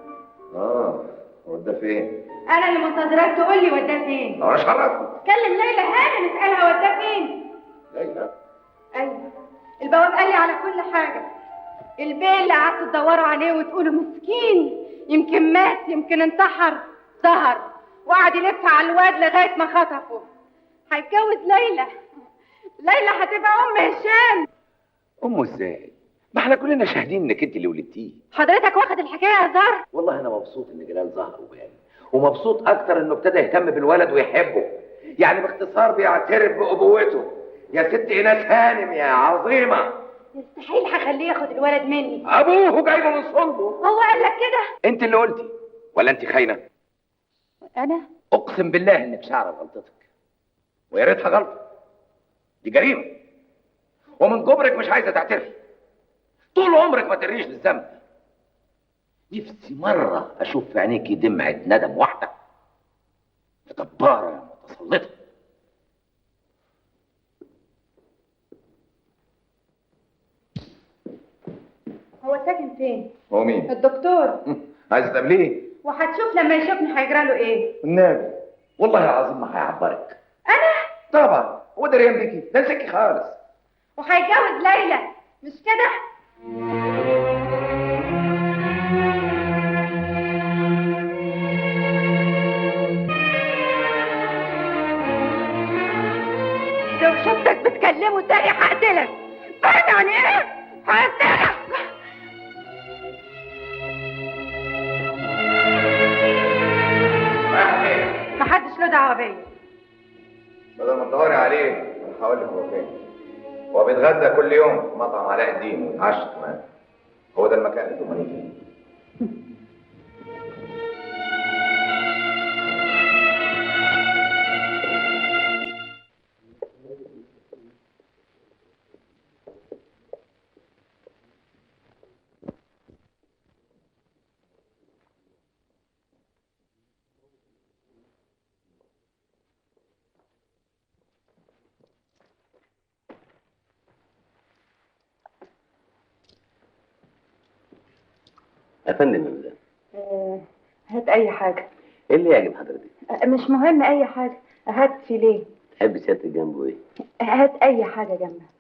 وداه فين؟ انا اللي منتظراك تقول لي وداه فين. لو انا عرفت. كلم ليلى هاني نسالها وداه فين. ليلى؟ ايوه، البواب قال لي على كل حاجه. البيه اللي قعدتوا تدوروا عليه وتقولوا مسكين، يمكن مات يمكن انتحر، ظهر وقعد يلف على الواد لغايه ما خطفه. هيتجوز ليلى. ليلى هتبقى ام هشام. امه ازاي؟ ما احنا كلنا شاهدين انك انت اللي ولدتيه. حضرتك واخد الحكايه هزار؟ والله انا مبسوط ان جلال ظهر وبان، ومبسوط اكتر انه ابتدى يهتم بالولد ويحبه. يعني باختصار بيعترف بابوته. يا ست ايناس هانم يا عظيمه. مستحيل هخليه ياخد الولد مني. ابوه جايبه من صلبه. هو قال لك كده؟ انت اللي قلتي ولا انت خاينه؟ انا؟ اقسم بالله انك شعر غلطتك، ويا ريتها غلطه. دي جريمه، ومن جبرك مش عايزه تعترفي. طول عمرك ما تريش بالذنب. نفسي مره اشوف في عينيكي دمعه ندم واحده. جباره متسلطه. هو ساكن فين؟ هو مين؟ الدكتور. عايز تقابليه؟ وهتشوف لما يشوفني هيجرى له ايه. النبي والله العظيم ما هيعبرك. انا؟ طبعا، هو دريان بيكي، ده نسيكي خالص. وهيتجوز ليلى مش كده؟ لو شفتك بتكلمه تاني هقتلك. فاهم يعني ايه؟ هقتلك. محدش له دعوه بيا. بدل ما تدوري عليه انا هقول لك هو فين. هو بيتغدى كل يوم في مطعم علاء الدين ويتعشى كمان. هو ده المكان اللي تؤمني فيه. افندم يا مدام. هات اي حاجة. ايه اللي يعجب حضرتك؟ مش مهم اي حاجة، هات فيليه. تحب سيادتك جنبه ايه؟ هات اي حاجة جنبها.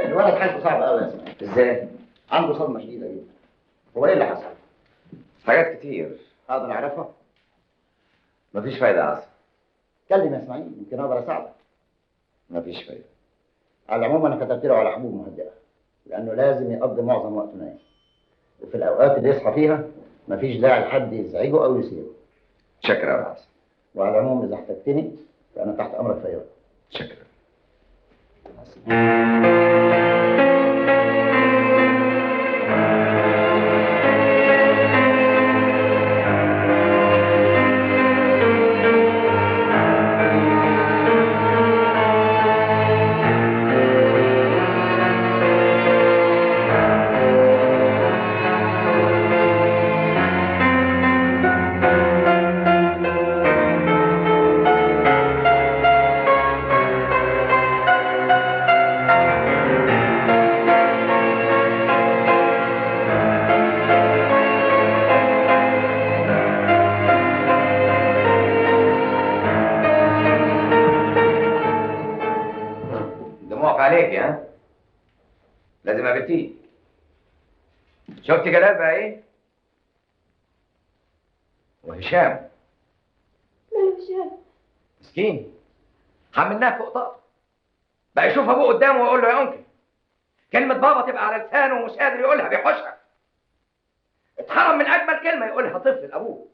الولد حالته صعبة قوي يا اسماعيل. ازاي؟ عنده صدمة شديدة جدا. هو ايه اللي حصل؟ حاجات كتير. اقدر اعرفها؟ مفيش فايدة يا عاصم. اتكلم يا اسماعيل، يمكن اقدر اساعدك. مفيش فايدة. على العموم انا كتبت له على حبوب مهدئة، لانه لازم يقضي معظم وقته نايم. وفي الاوقات اللي يصحى فيها مفيش داعي لحد يزعجه او يثيره. شكرا يا عاصم. وعلى العموم اذا احتجتني فانا تحت امرك في اي وقت. شكرا. دموعك عليك ها؟ لازم قابلتيه. شفت جلال بقى ايه؟ وهشام ماله هشام؟ مسكين حملناه فوق طاقته. بقى يشوف ابوه قدامه ويقول له يا انكل. كلمة بابا تبقى على لسانه ومش قادر يقولها بيحوشها. اتحرم من اجمل كلمة يقولها طفل لابوه.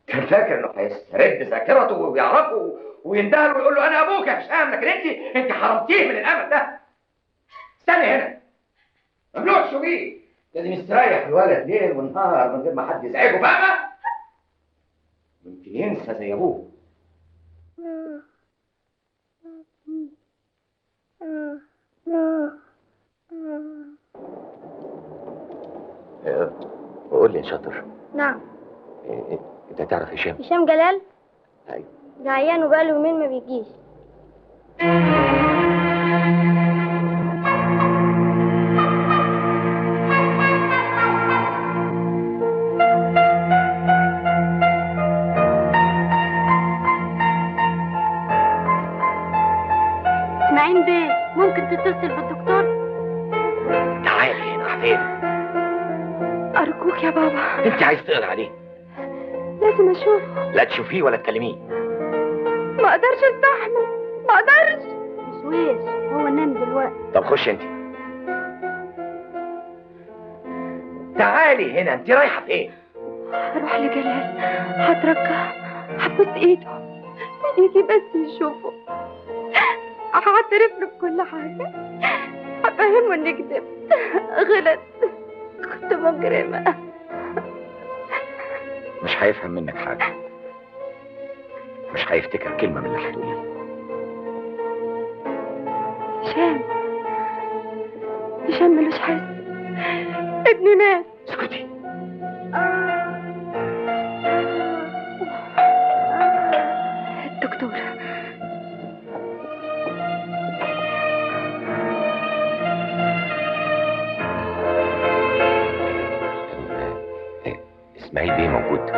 كان فاكر انه هيسترد ذاكرته ويعرفه ويندهله ويقول له انا ابوك يا هشام، لكن انت حرمتيه من الامل ده. استني هنا. مملوك شو بيه؟ لازم يستريح الولد ليل ونهار من غير ما حد يزعجه، فاهمه؟ يمكن ينسى زي ابوه. قول لي يا شاطر، نعم. انت تعرف هشام؟ هشام جلال؟ ايوه. ده عيان وبقاله يومين ما بيجيش. اسماعيل بيه، ممكن تتصل بالدكتور؟ تعالي هنا فين؟ ارجوك يا بابا. انت عايز تقرا عليه؟ لازم اشوفه. لا تشوفيه ولا تكلميه. ما اقدرش استحمل، ما اقدرش. وسويس هو نام دلوقتي. طب خش انت. تعالي هنا، انت رايحه فين؟ هروح لجلال، هترجع، هبوس ايده، يجي بس يشوفه. هعترف له بكل حاجه، هفهمه اني كدبت، غلط، كنت مجرمه. مش هيفهم منك حاجه، مش هيفتكر كلمه من اللي هتقوليها. هشام، هشام ملوش حس، ابني مات. اسكتي. الدكتور اسماعيل بيه موجود؟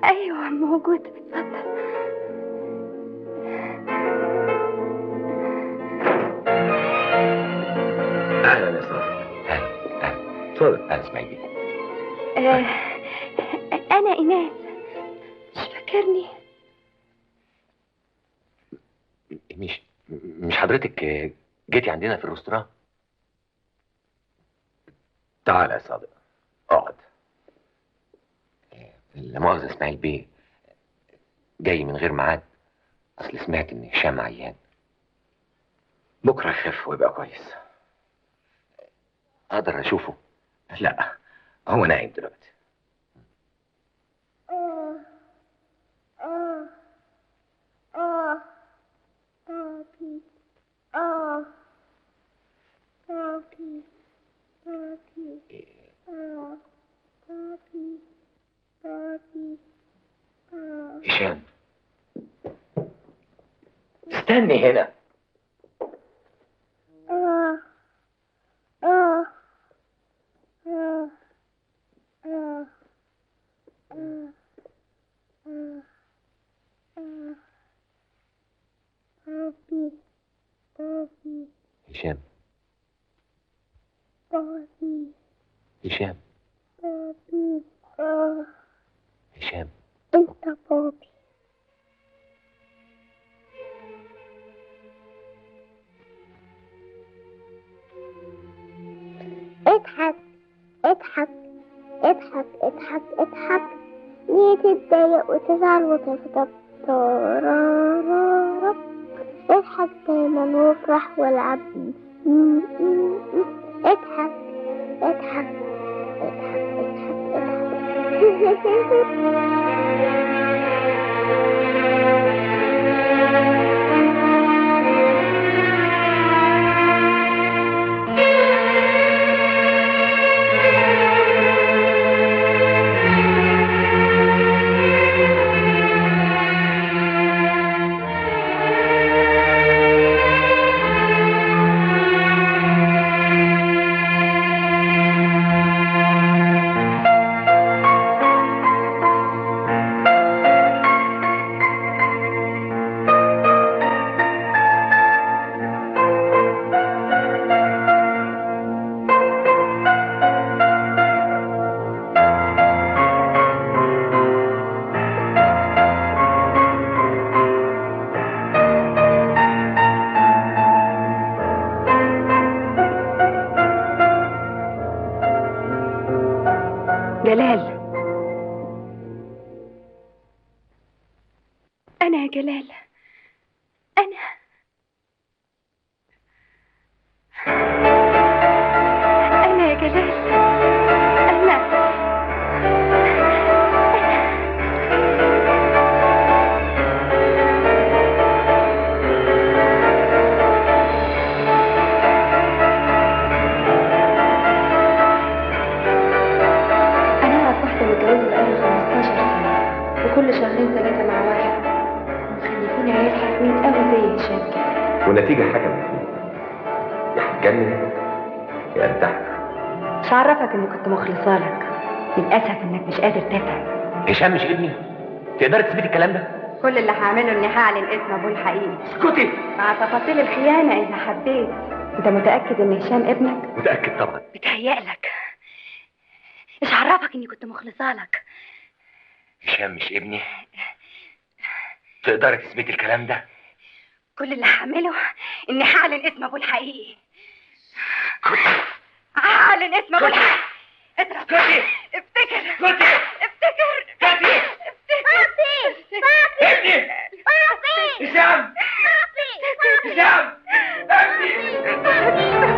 ايوه موجود، اتفضل. اهلا يا صاحبي. اهلا اتفضل. اهلا اسماعيل بيه. انا ايناس، مش فاكرني؟ مش حضرتك جيتي عندنا في الرستوران؟ تعال يا صادق، اقعد. لا مؤاخذة اسماعيل بيه، جاي من غير ميعاد، اصل سمعت ان هشام عيان. بكره يخف ويبقى كويس. اقدر اشوفه؟ لا، هو نايم دلوقتي. هشام، استني هنا. هشام، هشام، هشام، انت بابي. اضحك اضحك اضحك اضحك اضحك، ليه تتضايق وتزعل وتغضب؟ اضحك دايما وافرح والعب. اضحك اضحك اضحك اضحك جلال، أنا يا جلال، أنا يا جلال، كل شهرين 3 مع واحد مخلفين عيال حلوين قوي زي هشام كده. ونتيجة حاجة من الاثنين، يا هتجنن يا ارتحت. مش عرفك اني كنت مخلصة لك، للأسف انك مش قادر تفهم. هشام مش ابني، تقدر تثبتي الكلام ده؟ كل اللي هعمله اني هعلن اسم ابوه الحقيقي. اسكتي. مع تفاصيل الخيانة اذا حبيت. انت متأكد ان هشام ابنك؟ متأكد طبعا. بتهيألك. مش عرفك اني كنت مخلصة لك. هشام مش ابني، تقدري تثبتي الكلام ده؟ كل اللي هعمله اني هعلن اسم ابوه الحقيقي. هعلن اسم ابوه الحقيقي. اضرب. افتكر. افتكر. بابي ابني. بابي هشام. بابي هشام. ابني.